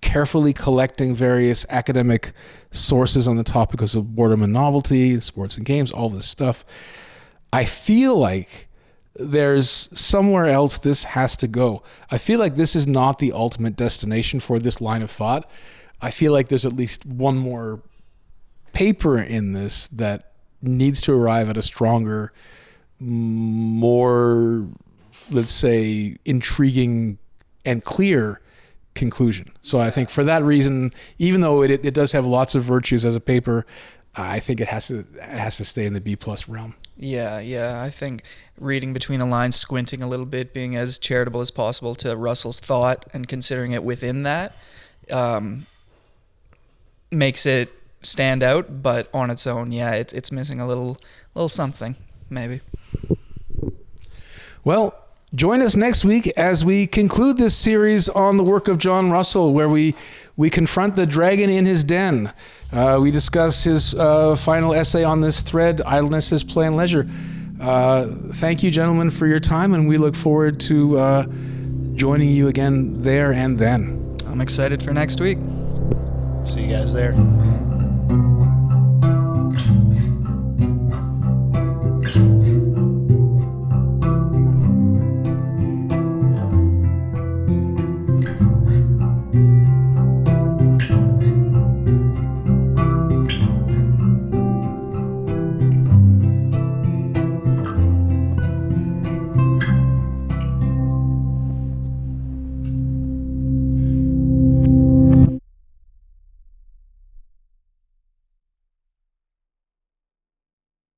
carefully collecting various academic sources on the topics of boredom and novelty, sports and games, all this stuff. I feel like there's somewhere else this has to go. I feel like this is not the ultimate destination for this line of thought. I feel like there's at least one more paper in this that needs to arrive at a stronger, more, let's say, intriguing and clear conclusion. So I think for that reason, even though it does have lots of virtues as a paper, I think it has to stay in the B+ realm. Yeah. I think reading between the lines, squinting a little bit, being as charitable as possible to Russell's thought and considering it within that makes it stand out. But on its own, yeah, it's missing a little something, maybe. Well, join us next week as we conclude this series on the work of John Russell, where we confront the dragon in his den. We discuss his final essay on this thread, Idleness is Play and Leisure. Thank you, gentlemen, for your time, and we look forward to joining you again there and then. I'm excited for next week. See you guys there.